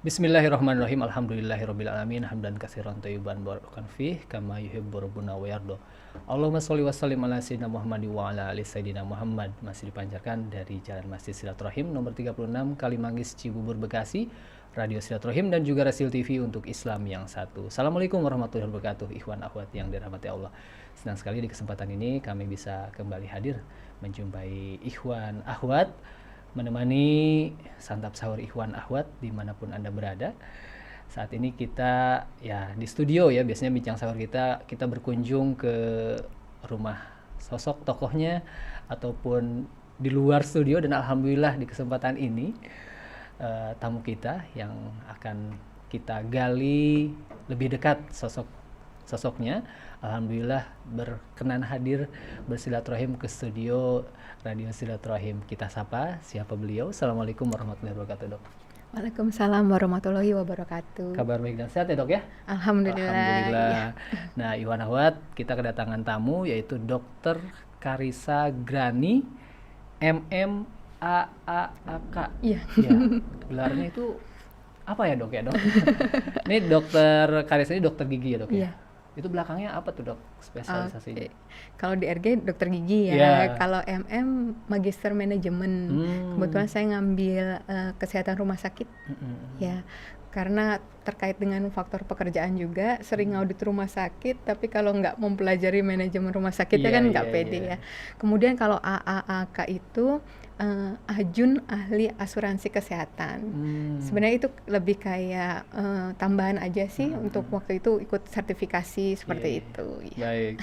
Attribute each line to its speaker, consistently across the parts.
Speaker 1: Bismillahirrahmanirrahim. Alhamdulillahirabbil alamin. Hamdan katsiran thayyiban barakan fih kama yuhibbu rabbuna wa yarda. Allahumma sholli wa sallim ala sayyidina Muhammad wa ala ali sayyidina Muhammad. Masih dipancarkan dari Jalan Masjid Silaturahim nomor 36 Kalimanggis Cibubur Bekasi, Radio Silaturahim dan juga Rasil TV untuk Islam yang satu. Assalamualaikum warahmatullahi wabarakatuh. Ikhwan akhwat yang dirahmati Allah. Senang sekali di kesempatan ini kami bisa kembali hadir menjumpai ikhwan akhwat, menemani santap sahur ikhwan akhwat dimanapun Anda berada. Saat ini kita ya di studio ya, biasanya bincang sahur kita berkunjung ke rumah sosok tokohnya ataupun di luar studio, dan alhamdulillah di kesempatan ini tamu kita yang akan kita gali lebih dekat sosoknya. Alhamdulillah berkenan hadir bersilaturahim ke studio Radio Silaturahim. Kita sapa siapa beliau. Assalamualaikum warahmatullahi wabarakatuh, Dok.
Speaker 2: Waalaikumsalam warahmatullahi wabarakatuh.
Speaker 1: Kabar baik dan sehat ya, Dok ya?
Speaker 2: Alhamdulillah.
Speaker 1: Alhamdulillah. Nah, Iwan Ahwat, kita kedatangan tamu yaitu Dr. Karissa Grani MMAAAK.
Speaker 2: Iya.
Speaker 1: Ya, gelarnya itu apa ya, Dok ya, Dok? Ini Dr. Karissa ini dokter gigi ya, Dok ya?
Speaker 2: Iya.
Speaker 1: Itu belakangnya apa tuh, Dok, spesialisasinya?
Speaker 2: Oke. Kalau di RG dokter gigi ya.
Speaker 1: Iya.
Speaker 2: Kalau MM Magister Manajemen. Kebetulan saya ngambil kesehatan rumah sakit. Ya. Karena terkait dengan faktor pekerjaan juga sering audit rumah sakit, tapi kalau nggak mempelajari manajemen rumah sakitnya kan nggak pede ya. Kemudian kalau AAAK itu Ajun Ahli Asuransi Kesehatan. Sebenarnya itu lebih kayak tambahan aja sih untuk waktu itu ikut sertifikasi seperti itu.
Speaker 1: Baik.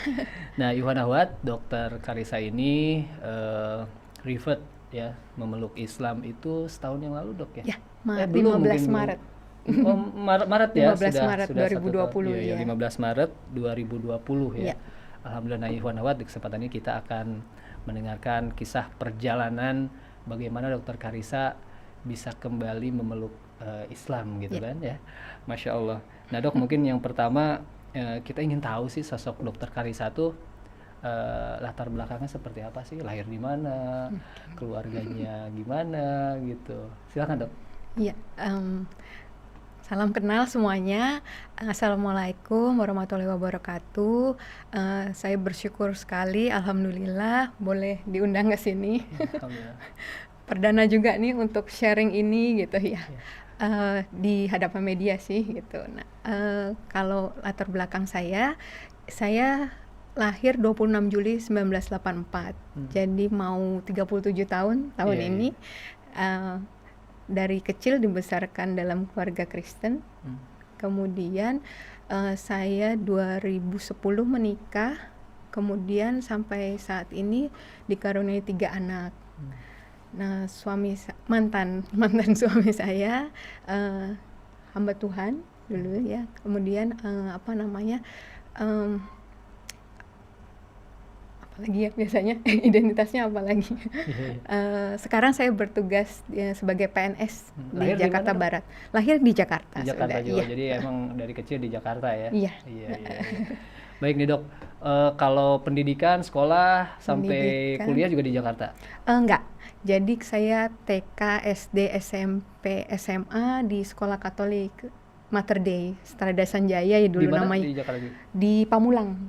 Speaker 1: Nah, Iwan Ahwat, Dokter Karissa ini revert ya, memeluk Islam itu setahun yang lalu, Dok ya?
Speaker 2: Ya,
Speaker 1: Belum,
Speaker 2: 15
Speaker 1: mungkin
Speaker 2: Maret.
Speaker 1: Oh, Maret ya,
Speaker 2: 15 Maret
Speaker 1: sudah
Speaker 2: 2020
Speaker 1: ya. 15 Maret 2020 ya.
Speaker 2: Ya.
Speaker 1: Alhamdulillah, nah, Iwan Ahwat, di kesempatan ini kita akan mendengarkan kisah perjalanan bagaimana Dokter Karissa bisa kembali memeluk Islam gitu kan ya. Masya Allah. Nah, Dok, mungkin yang pertama kita ingin tahu sih sosok Dokter Karissa tuh latar belakangnya seperti apa sih? Lahir di mana? Keluarganya gimana gitu. Silakan, Dok.
Speaker 2: Iya, salam kenal semuanya. Assalamualaikum warahmatullahi wabarakatuh. Saya bersyukur sekali, alhamdulillah boleh diundang ke sini.
Speaker 1: Alhamdulillah.
Speaker 2: Perdana juga nih untuk sharing ini gitu ya. Di hadapan media sih gitu. Nah, kalau latar belakang saya lahir 26 Juli 1984. Jadi mau 37 tahun ini. Dari kecil dibesarkan dalam keluarga Kristen. Kemudian saya 2010 menikah. Kemudian sampai saat ini dikaruniai 3 anak. Nah, mantan suami saya hamba Tuhan dulu ya. Kemudian apalagi ya biasanya identitasnya apalagi. Sekarang saya bertugas sebagai PNS di Jakarta Barat. Lahir di Jakarta.
Speaker 1: Di Jakarta juga.
Speaker 2: Iya.
Speaker 1: Jadi emang dari kecil di Jakarta ya.
Speaker 2: Iya.
Speaker 1: Baik nih, Dok. Kalau pendidikan, sekolah sampai kuliah juga di Jakarta?
Speaker 2: Enggak. Jadi saya TK, SD, SMP, SMA di Sekolah Katolik Mater Dei, Strada Sanjaya ya dulu namanya.
Speaker 1: Di Jakarta juga?
Speaker 2: Di Pamulang.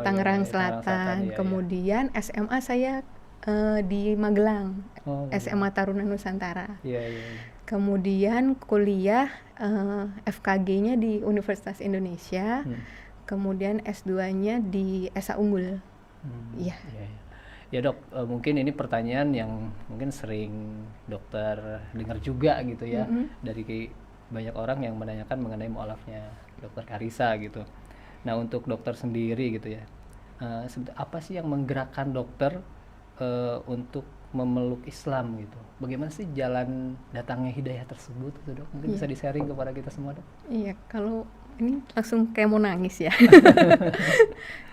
Speaker 2: Tangerang
Speaker 1: Iya,
Speaker 2: Selatan.
Speaker 1: Iya.
Speaker 2: Kemudian SMA saya di Magelang. SMA Taruna Nusantara.
Speaker 1: Iya.
Speaker 2: Kemudian kuliah FKG-nya di Universitas Indonesia. Kemudian S2-nya di Esa Unggul. Iya.
Speaker 1: Ya, Dok, mungkin ini pertanyaan yang mungkin sering dokter dengar juga gitu ya, dari banyak orang yang menanyakan mengenai mualafnya Dokter Karissa gitu. Nah, untuk dokter sendiri gitu ya, apa sih yang menggerakkan dokter untuk memeluk Islam gitu? Bagaimana sih jalan datangnya hidayah tersebut gitu, Dok? Mungkin bisa di-sharing kepada kita semua, Dok?
Speaker 2: Iya, kalau ini langsung kayak mau nangis ya.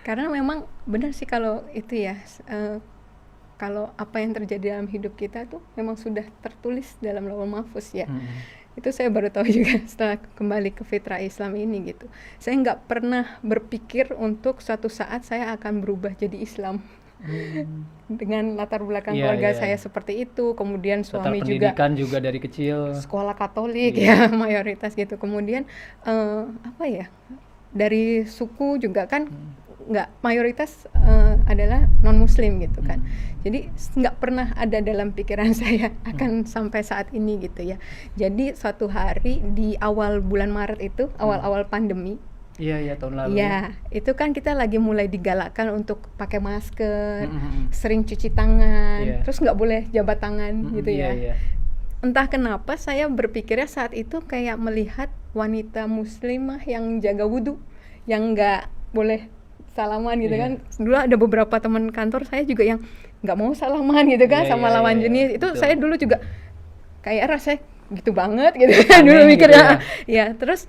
Speaker 2: Karena memang benar sih kalau itu ya, kalau apa yang terjadi dalam hidup kita tuh memang sudah tertulis dalam Lauhul Mahfuz ya. Itu saya baru tahu juga setelah kembali ke fitrah Islam ini gitu. Saya nggak pernah berpikir untuk suatu saat saya akan berubah jadi Islam. Dengan latar belakang
Speaker 1: Iya,
Speaker 2: keluarga
Speaker 1: iya.
Speaker 2: saya seperti itu, kemudian
Speaker 1: Latar
Speaker 2: suami juga
Speaker 1: pendidikan juga dari kecil.
Speaker 2: sekolah Katolik
Speaker 1: Iya.
Speaker 2: ya mayoritas gitu. Kemudian apa ya, dari suku juga kan nggak mayoritas adalah non Muslim gitu kan. Jadi nggak pernah ada dalam pikiran saya akan sampai saat ini gitu ya. Jadi suatu hari di awal bulan Maret itu, awal-awal pandemi.
Speaker 1: Iya, tahun lalu.
Speaker 2: Ya, itu kan kita lagi mulai digalakkan untuk pakai masker, sering cuci tangan,
Speaker 1: Iya.
Speaker 2: terus nggak boleh jabat tangan gitu ya.
Speaker 1: Iya.
Speaker 2: Entah kenapa saya berpikirnya saat itu kayak melihat wanita muslimah yang jaga wudhu, yang nggak boleh salaman gitu
Speaker 1: Iya.
Speaker 2: kan. Dulu ada beberapa teman kantor saya juga yang nggak mau salaman gitu kan
Speaker 1: Iya,
Speaker 2: sama
Speaker 1: iya,
Speaker 2: lawan
Speaker 1: iya,
Speaker 2: jenis. Itu
Speaker 1: betul.
Speaker 2: saya dulu juga kayak rasanya gitu banget gitu
Speaker 1: Aneh
Speaker 2: dulu
Speaker 1: gitu
Speaker 2: mikirnya
Speaker 1: ya.
Speaker 2: ya. Terus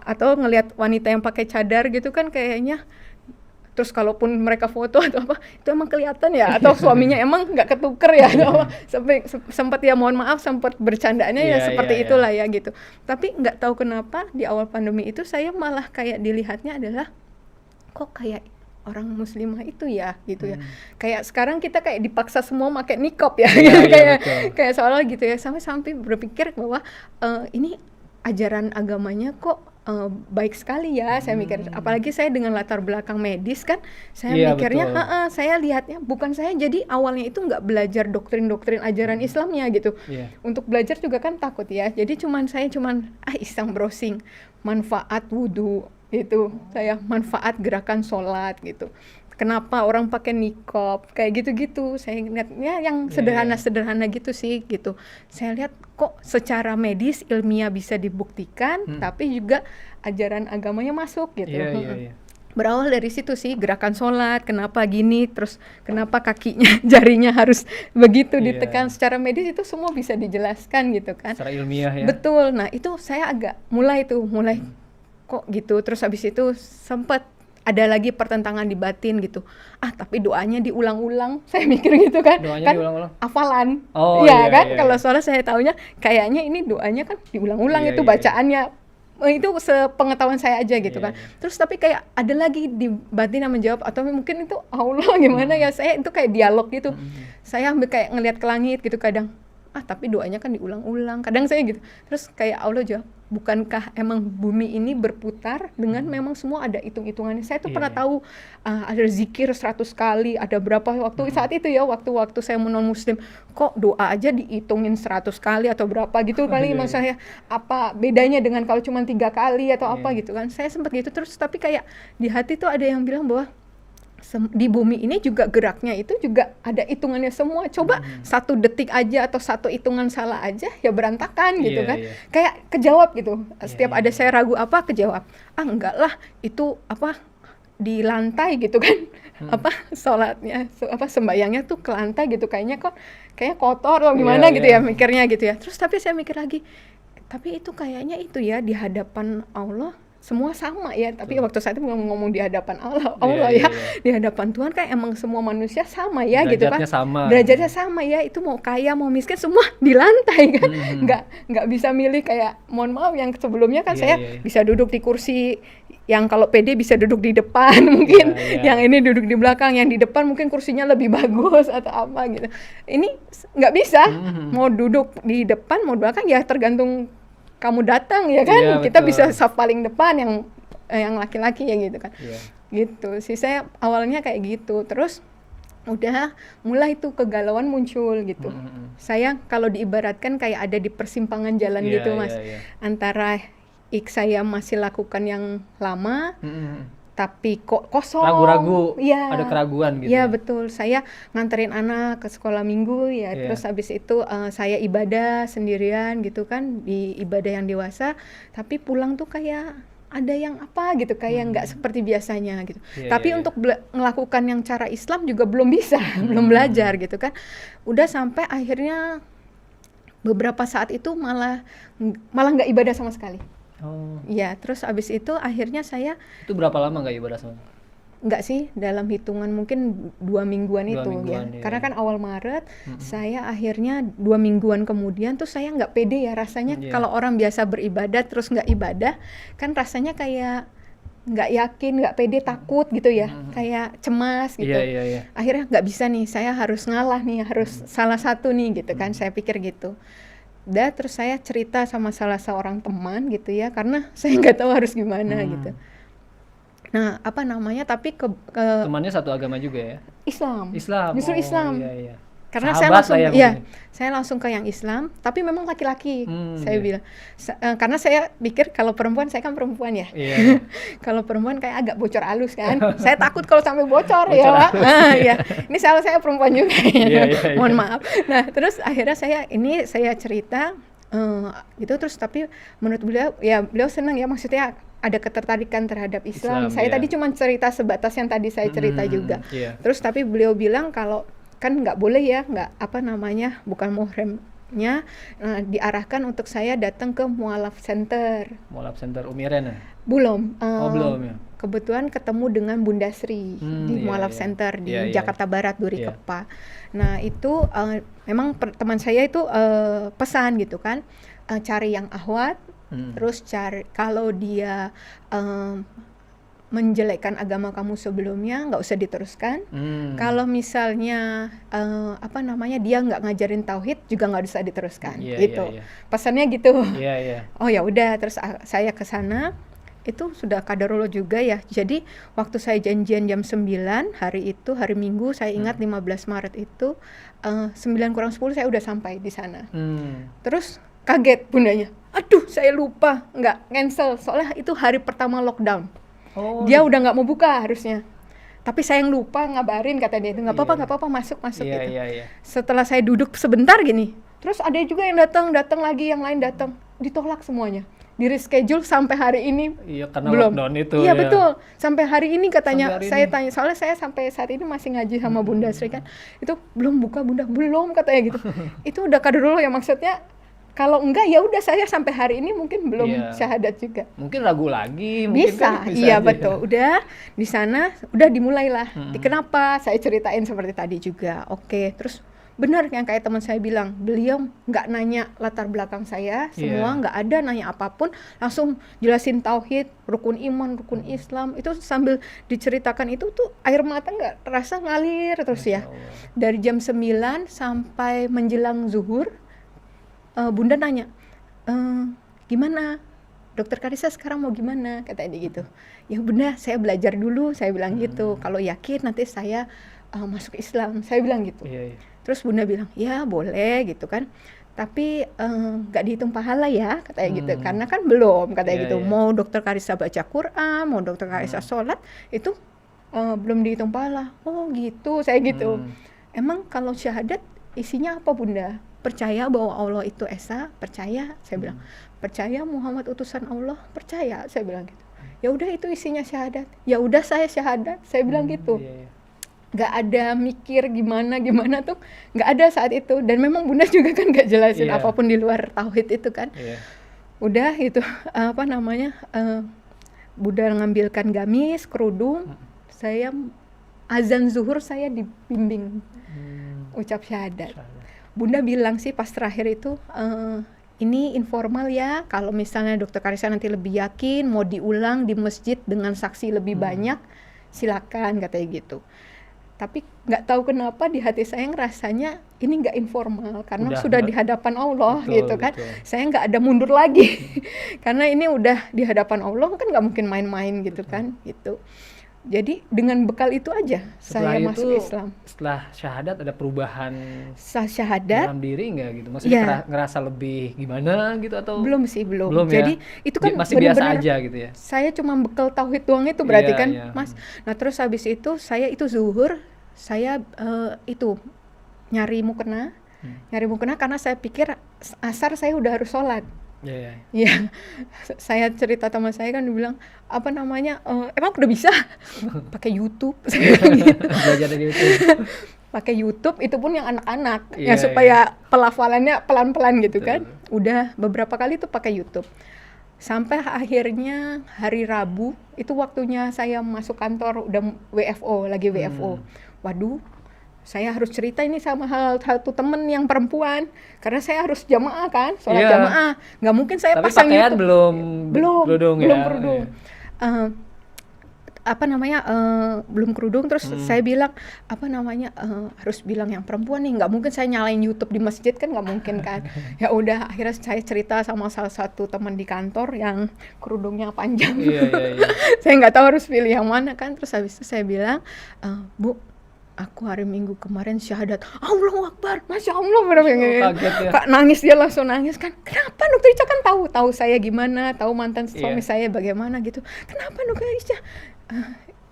Speaker 2: atau ngelihat wanita yang pakai cadar gitu kan kayaknya, terus kalaupun mereka foto atau apa itu emang kelihatan ya, atau suaminya emang nggak ketuker ya atau apa. Sampai sempat ya, mohon maaf, sempat bercandaannya ya
Speaker 1: Iya,
Speaker 2: seperti
Speaker 1: iya,
Speaker 2: itulah ya gitu. Tapi nggak tahu kenapa di awal pandemi itu saya malah kayak dilihatnya adalah kok kayak orang muslimah itu ya gitu ya. Kayak sekarang kita kayak dipaksa semua pakai niqab ya,
Speaker 1: Iya,
Speaker 2: gitu.
Speaker 1: iya,
Speaker 2: kayak
Speaker 1: betul.
Speaker 2: kayak seolah gitu ya, sampai berpikir bahwa ini ajaran agamanya kok baik sekali ya. Saya mikir, apalagi saya dengan latar belakang medis kan, saya
Speaker 1: Iya,
Speaker 2: mikirnya
Speaker 1: betul.
Speaker 2: saya lihatnya bukan, saya jadi awalnya itu nggak belajar doktrin-doktrin ajaran Islamnya gitu.
Speaker 1: Iya.
Speaker 2: Untuk belajar juga kan takut ya, jadi saya cuman iseng browsing manfaat wudhu gitu, saya manfaat gerakan sholat gitu, kenapa orang pakai niqab kayak gitu-gitu. Saya lihatnya yang sederhana-sederhana gitu sih gitu. Saya lihat kok secara medis ilmiah bisa dibuktikan, tapi juga ajaran agamanya masuk gitu.
Speaker 1: Iya.
Speaker 2: Berawal dari situ sih, gerakan sholat kenapa gini, terus kenapa kakinya jarinya harus begitu
Speaker 1: Iya.
Speaker 2: ditekan, secara medis itu semua bisa dijelaskan gitu kan.
Speaker 1: Secara ilmiah ya.
Speaker 2: Betul. Nah itu saya agak mulai kok gitu. Terus habis itu sempat ada lagi pertentangan di batin gitu. Tapi doanya diulang-ulang. Saya mikir gitu kan.
Speaker 1: Doanya
Speaker 2: Kan
Speaker 1: diulang-ulang?
Speaker 2: hafalan.
Speaker 1: Oh,
Speaker 2: Iya kan?
Speaker 1: iya.
Speaker 2: Kalau soalnya saya taunya kayaknya ini doanya kan diulang-ulang,
Speaker 1: Iya,
Speaker 2: itu
Speaker 1: iya.
Speaker 2: bacaannya. Itu sepengetahuan saya aja gitu
Speaker 1: Iya,
Speaker 2: kan.
Speaker 1: iya.
Speaker 2: Terus tapi kayak ada lagi di batin yang menjawab, atau mungkin itu Allah gimana ya. Saya itu kayak dialog gitu. Saya ambil kayak ngelihat ke langit gitu kadang. Tapi doanya kan diulang-ulang. Kadang saya gitu. Terus kayak Allah jawab, bukankah emang bumi ini berputar dengan memang semua ada hitung-hitungannya. Saya tuh
Speaker 1: Iya,
Speaker 2: pernah
Speaker 1: iya.
Speaker 2: tahu ada zikir 100 kali, ada berapa waktu saat itu ya, waktu saya non muslim, kok doa aja dihitungin 100 kali atau berapa gitu kali.
Speaker 1: Iya,
Speaker 2: Maksud saya apa bedanya dengan kalau cuma 3 kali atau apa
Speaker 1: Iya.
Speaker 2: gitu kan. Saya sempat gitu. Terus tapi kayak di hati tuh ada yang bilang bahwa di bumi ini juga geraknya itu juga ada hitungannya semua. Coba 1 detik aja atau 1 hitungan salah aja ya berantakan gitu
Speaker 1: Iya,
Speaker 2: kan.
Speaker 1: iya.
Speaker 2: Kayak kejawab gitu. Setiap
Speaker 1: iya.
Speaker 2: ada saya ragu apa, kejawab. Enggak lah, itu apa di lantai gitu kan. Apa sholatnya, sembayangnya tuh ke lantai gitu, kayaknya kotor atau gimana
Speaker 1: Iya,
Speaker 2: gitu
Speaker 1: iya.
Speaker 2: ya mikirnya gitu ya. Terus tapi saya mikir lagi, tapi itu kayaknya itu ya di hadapan Allah semua sama ya. Tapi waktu saya itu ngomong di hadapan Allah
Speaker 1: Iya,
Speaker 2: ya,
Speaker 1: iya.
Speaker 2: di hadapan Tuhan kayak emang semua manusia sama ya gitu kan.
Speaker 1: Derajatnya sama.
Speaker 2: Derajatnya sama ya, itu mau kaya mau miskin semua di lantai kan. Nggak bisa milih kayak, mohon maaf, yang sebelumnya kan
Speaker 1: Iya,
Speaker 2: saya
Speaker 1: iya.
Speaker 2: bisa duduk di kursi yang kalau PD bisa duduk di depan mungkin,
Speaker 1: Iya.
Speaker 2: yang ini duduk di belakang, yang di depan mungkin kursinya lebih bagus atau apa gitu. Ini nggak bisa, mau duduk di depan mau di belakang ya tergantung kamu datang ya kan.
Speaker 1: Iya,
Speaker 2: Kita
Speaker 1: betul.
Speaker 2: bisa saf paling depan yang laki-laki ya gitu kan.
Speaker 1: Iya.
Speaker 2: Gitu sih, saya awalnya kayak gitu. Terus udah mulai tuh kegalauan muncul gitu. Saya kalau diibaratkan kayak ada di persimpangan jalan
Speaker 1: Iya,
Speaker 2: gitu Mas,
Speaker 1: iya.
Speaker 2: antara saya masih lakukan yang lama tapi kok kosong,
Speaker 1: Ragu-ragu,
Speaker 2: ya,
Speaker 1: ada keraguan gitu.
Speaker 2: ya betul. Saya nganterin anak ke sekolah minggu ya,
Speaker 1: Iya.
Speaker 2: terus habis itu saya ibadah sendirian gitu kan, di ibadah yang dewasa, tapi pulang tuh kayak ada yang apa gitu, kayak nggak seperti biasanya gitu.
Speaker 1: Iya,
Speaker 2: Tapi
Speaker 1: iya,
Speaker 2: untuk melakukan yang cara Islam juga belum bisa, belum belajar gitu kan. Udah sampai akhirnya beberapa saat itu malah nggak ibadah sama sekali.
Speaker 1: Oh,
Speaker 2: Ya, terus abis itu akhirnya saya
Speaker 1: itu berapa lama nggak ibadah sama?
Speaker 2: nggak sih, dalam hitungan mungkin 2 mingguan
Speaker 1: 2
Speaker 2: itu
Speaker 1: mingguan,
Speaker 2: ya.
Speaker 1: iya.
Speaker 2: Karena kan awal Maret, saya akhirnya 2 mingguan kemudian tuh saya nggak pede ya rasanya.
Speaker 1: Iya.
Speaker 2: Kalau orang biasa beribadah terus nggak ibadah, kan rasanya kayak nggak yakin, nggak pede, takut gitu ya, kayak cemas gitu. Akhirnya nggak bisa nih, saya harus ngalah nih, harus salah satu nih gitu kan, saya pikir gitu. Terus saya cerita sama salah seorang teman gitu ya, karena saya nggak tahu harus gimana gitu. Nah, apa namanya, tapi
Speaker 1: temannya satu agama juga ya?
Speaker 2: Islam.
Speaker 1: Islam.
Speaker 2: Justru Islam.
Speaker 1: Iya.
Speaker 2: Karena
Speaker 1: Sahabat
Speaker 2: saya langsung ke yang Islam, tapi memang laki-laki. Saya bilang, karena saya pikir kalau perempuan, saya kan perempuan ya. Kalau perempuan kayak agak bocor halus kan. Saya takut kalau sampai bocor ya, Pak. Ya. Ini saya perempuan juga. Mohon maaf. Nah, terus akhirnya saya cerita gitu, terus tapi menurut beliau senang ya, maksudnya ada ketertarikan terhadap Islam. Saya tadi cuma cerita sebatas yang tadi saya cerita juga. Terus tapi beliau bilang kalau kan nggak boleh ya, bukan muhrimnya, diarahkan untuk saya datang ke Mualaf Center.
Speaker 1: Mualaf Center Umiren ya?
Speaker 2: Belum.
Speaker 1: Belum ya?
Speaker 2: Kebetulan ketemu dengan Bunda Sri di Mualaf Center di Jakarta Barat, Duri Kepa. Nah itu memang teman saya itu pesan gitu kan, cari yang ahwat, terus cari kalau dia menjelekkan agama kamu sebelumnya, nggak usah diteruskan. Kalau misalnya dia nggak ngajarin tauhid, juga nggak usah diteruskan. Pesannya gitu. Oh ya udah, terus saya ke sana. Itu sudah qadarullah juga ya. Jadi waktu saya janjian jam 9 hari Minggu, saya ingat 15 Maret itu 9 kurang 10 saya udah sampai di sana. Terus kaget bundanya, aduh saya lupa nggak cancel, soalnya itu hari pertama lockdown. Dia udah nggak mau buka harusnya, tapi saya yang lupa ngabarin, kata dia itu nggak apa-apa masuk gitu. Setelah saya duduk sebentar gini, terus ada juga yang datang lagi, yang lain datang, ditolak semuanya, di reschedule sampai hari ini.
Speaker 1: Karena
Speaker 2: belum
Speaker 1: lockdown itu.
Speaker 2: Betul, sampai hari ini katanya. Saya tanya, soalnya saya sampai saat ini masih ngaji sama Bunda Sri kan, itu belum buka Bunda, belum katanya gitu. Itu udah kader dulu ya, maksudnya kalau enggak ya udah saya sampai hari ini mungkin belum syahadat juga.
Speaker 1: Mungkin ragu lagi.
Speaker 2: Bisa betul. Udah di sana udah dimulailah. Kenapa? Saya ceritain seperti tadi juga. Oke, terus benar yang kayak teman saya bilang, beliau nggak nanya latar belakang saya, semua nggak ada nanya apapun, langsung jelasin tauhid, rukun iman, rukun Islam. Itu sambil diceritakan itu tuh air mata nggak terasa ngalir terus ya. Dari jam 9 sampai menjelang zuhur. Bunda nanya, gimana Dokter Karissa sekarang mau gimana, katanya gitu. Ya Bunda, saya belajar dulu, saya bilang gitu. Kalau yakin nanti saya masuk Islam, saya bilang gitu. Terus Bunda bilang, ya boleh gitu kan, tapi nggak dihitung pahala ya, katanya gitu. Karena kan belum, katanya gitu. Mau Dokter Karissa baca Quran, mau Dokter Karissa sholat, itu belum dihitung pahala. Oh gitu, saya gitu. Emang kalau syahadat isinya apa Bunda? Percaya bahwa Allah itu Esa, percaya, saya bilang. Percaya Muhammad utusan Allah, percaya, saya bilang gitu. Ya udah itu isinya syahadat. Ya udah saya syahadat, saya bilang gitu. Gak ada mikir gimana tuh, gak ada saat itu. Dan memang Bunda juga kan gak jelasin apapun di luar tauhid itu kan. Udah gitu, Bunda ngambilkan gamis, kerudung, saya azan zuhur saya dibimbing ucap syahadat. Bunda bilang sih pas terakhir itu, ini informal ya, kalau misalnya Dokter Karissa nanti lebih yakin mau diulang di masjid dengan saksi lebih banyak, silakan, katanya gitu. Tapi nggak tahu kenapa di hati saya ngerasanya ini nggak informal, karena sudah di hadapan Allah, gitu kan. Saya nggak ada mundur lagi, karena ini udah di hadapan Allah kan nggak mungkin main-main gitu kan, gitu. Jadi dengan bekal itu aja saya masuk Islam.
Speaker 1: Setelah syahadat ada perubahan
Speaker 2: syahadat
Speaker 1: dalam diri nggak gitu? Maksudnya ngerasa lebih gimana gitu atau?
Speaker 2: Belum. Jadi itu kan
Speaker 1: masih biasa aja gitu ya?
Speaker 2: Saya cuma bekal tauhid doang itu berarti kan, Mas. Nah terus habis itu saya itu zuhur, saya itu nyari mukena karena saya pikir asar saya udah harus sholat. Iya, saya cerita teman saya kan dibilang emang udah bisa pakai YouTube,
Speaker 1: belajar dari YouTube.
Speaker 2: Pakai YouTube itu pun yang anak-anak, supaya pelafalannya pelan-pelan gitu kan. Udah beberapa kali tuh pakai YouTube. Sampai akhirnya hari Rabu itu waktunya saya masuk kantor, udah lagi WFO. Waduh, saya harus cerita ini sama satu temen yang perempuan, karena saya harus jamaah kan, sholat jamaah, nggak mungkin saya
Speaker 1: tapi
Speaker 2: pasang
Speaker 1: pakaian
Speaker 2: YouTube.
Speaker 1: belum kerudung.
Speaker 2: belum kerudung, terus saya bilang harus bilang yang perempuan nih, nggak mungkin saya nyalain YouTube di masjid kan, nggak mungkin kan. Ya udah, akhirnya saya cerita sama salah satu teman di kantor yang kerudungnya panjang. Saya nggak tahu harus pilih yang mana kan. Terus habis itu saya bilang, Bu, aku hari Minggu kemarin syahadat. Allahu Akbar, Masya Allah,
Speaker 1: kaget ya.
Speaker 2: Kak nangis, dia langsung nangis kan. Kenapa Dokter Ica kan tahu saya gimana, tahu mantan suami saya bagaimana gitu. Kenapa Dokter Ica?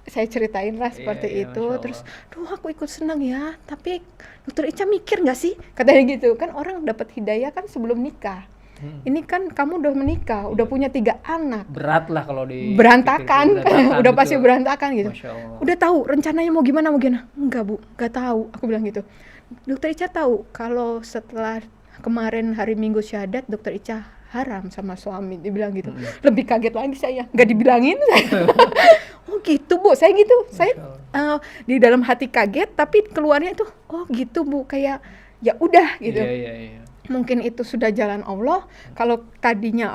Speaker 2: Saya ceritain lah seperti itu. Terus, aku ikut senang ya. Tapi Dokter Ica mikir nggak sih? Katanya gitu kan, orang dapat hidayah kan sebelum nikah. Ini kan kamu udah menikah, udah punya 3 anak.
Speaker 1: Berat lah kalau
Speaker 2: berantakan udah
Speaker 1: gitu.
Speaker 2: Pasti berantakan gitu.
Speaker 1: Udah
Speaker 2: tahu rencananya mau gimana? Enggak Bu, enggak tahu. Aku bilang gitu. Dokter Ica tahu kalau setelah kemarin hari Minggu syahadat, Dokter Ica haram sama suami, dibilang gitu. Lebih kaget lagi saya, nggak dibilangin saya. Oh gitu Bu, saya gitu. Saya di dalam hati kaget, tapi keluarnya itu oh gitu Bu, kayak ya udah gitu. Mungkin itu sudah jalan Allah. Kalau tadinya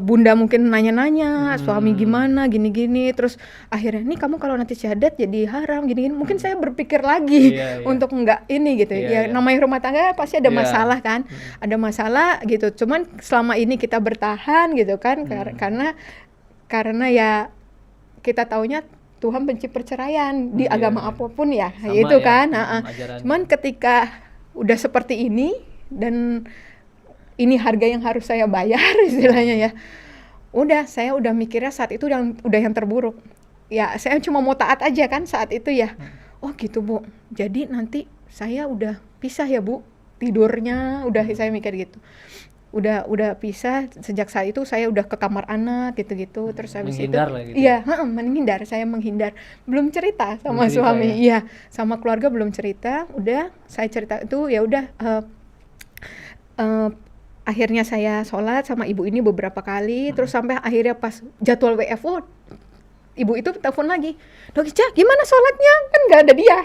Speaker 2: Bunda mungkin nanya-nanya, suami gimana, gini-gini, terus akhirnya nih kamu kalau nanti syahadat jadi haram, gini-gini. Mungkin saya berpikir lagi untuk enggak ini gitu. Namanya rumah tangga pasti ada masalah kan, ada masalah gitu. Cuman selama ini kita bertahan gitu kan, karena ya kita taunya Tuhan benci perceraian di agama apapun ya, itu kan. Cuman ketika udah seperti ini, dan ini harga yang harus saya bayar istilahnya ya. Saya udah mikirnya saat itu udah yang terburuk. Ya saya cuma mau taat aja kan saat itu ya. Oh gitu Bu. Jadi nanti saya udah pisah ya Bu. Tidurnya udah saya mikir gitu. Udah pisah sejak saat itu, saya udah ke kamar anak gitu-gitu. Terus habis itu menghindar, saya menghindar. Belum cerita sama suami. Iya, sama keluarga belum cerita. Udah saya cerita itu ya udah akhirnya saya sholat sama ibu ini beberapa kali, terus sampai akhirnya pas jadwal WFO, ibu itu telepon lagi, Dok Ica gimana sholatnya? Kan nggak ada dia.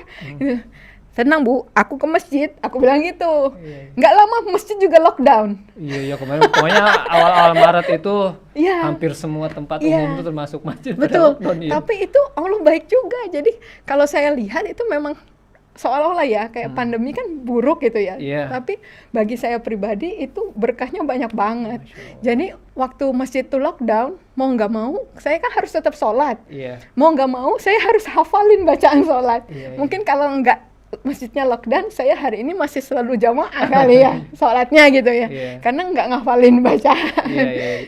Speaker 2: Tenang Bu, aku ke masjid, aku bilang gitu. Nggak lama masjid juga lockdown.
Speaker 1: Iya kemarin pokoknya awal-awal Maret itu hampir semua tempat umum itu termasuk masjid.
Speaker 2: Betul.
Speaker 1: Lockdown,
Speaker 2: Tapi itu Allah baik juga. Jadi kalau saya lihat itu memang seolah-olah ya kayak pandemi kan buruk gitu ya. Tapi bagi saya pribadi itu berkahnya banyak banget. Jadi waktu masjid itu lockdown, mau nggak mau saya kan harus tetap sholat. Mau nggak mau saya harus hafalin bacaan sholat. Mungkin kalau nggak masjidnya lockdown, saya hari ini masih selalu jamaah kali ya sholatnya gitu ya. Karena nggak ngafalin bacaan.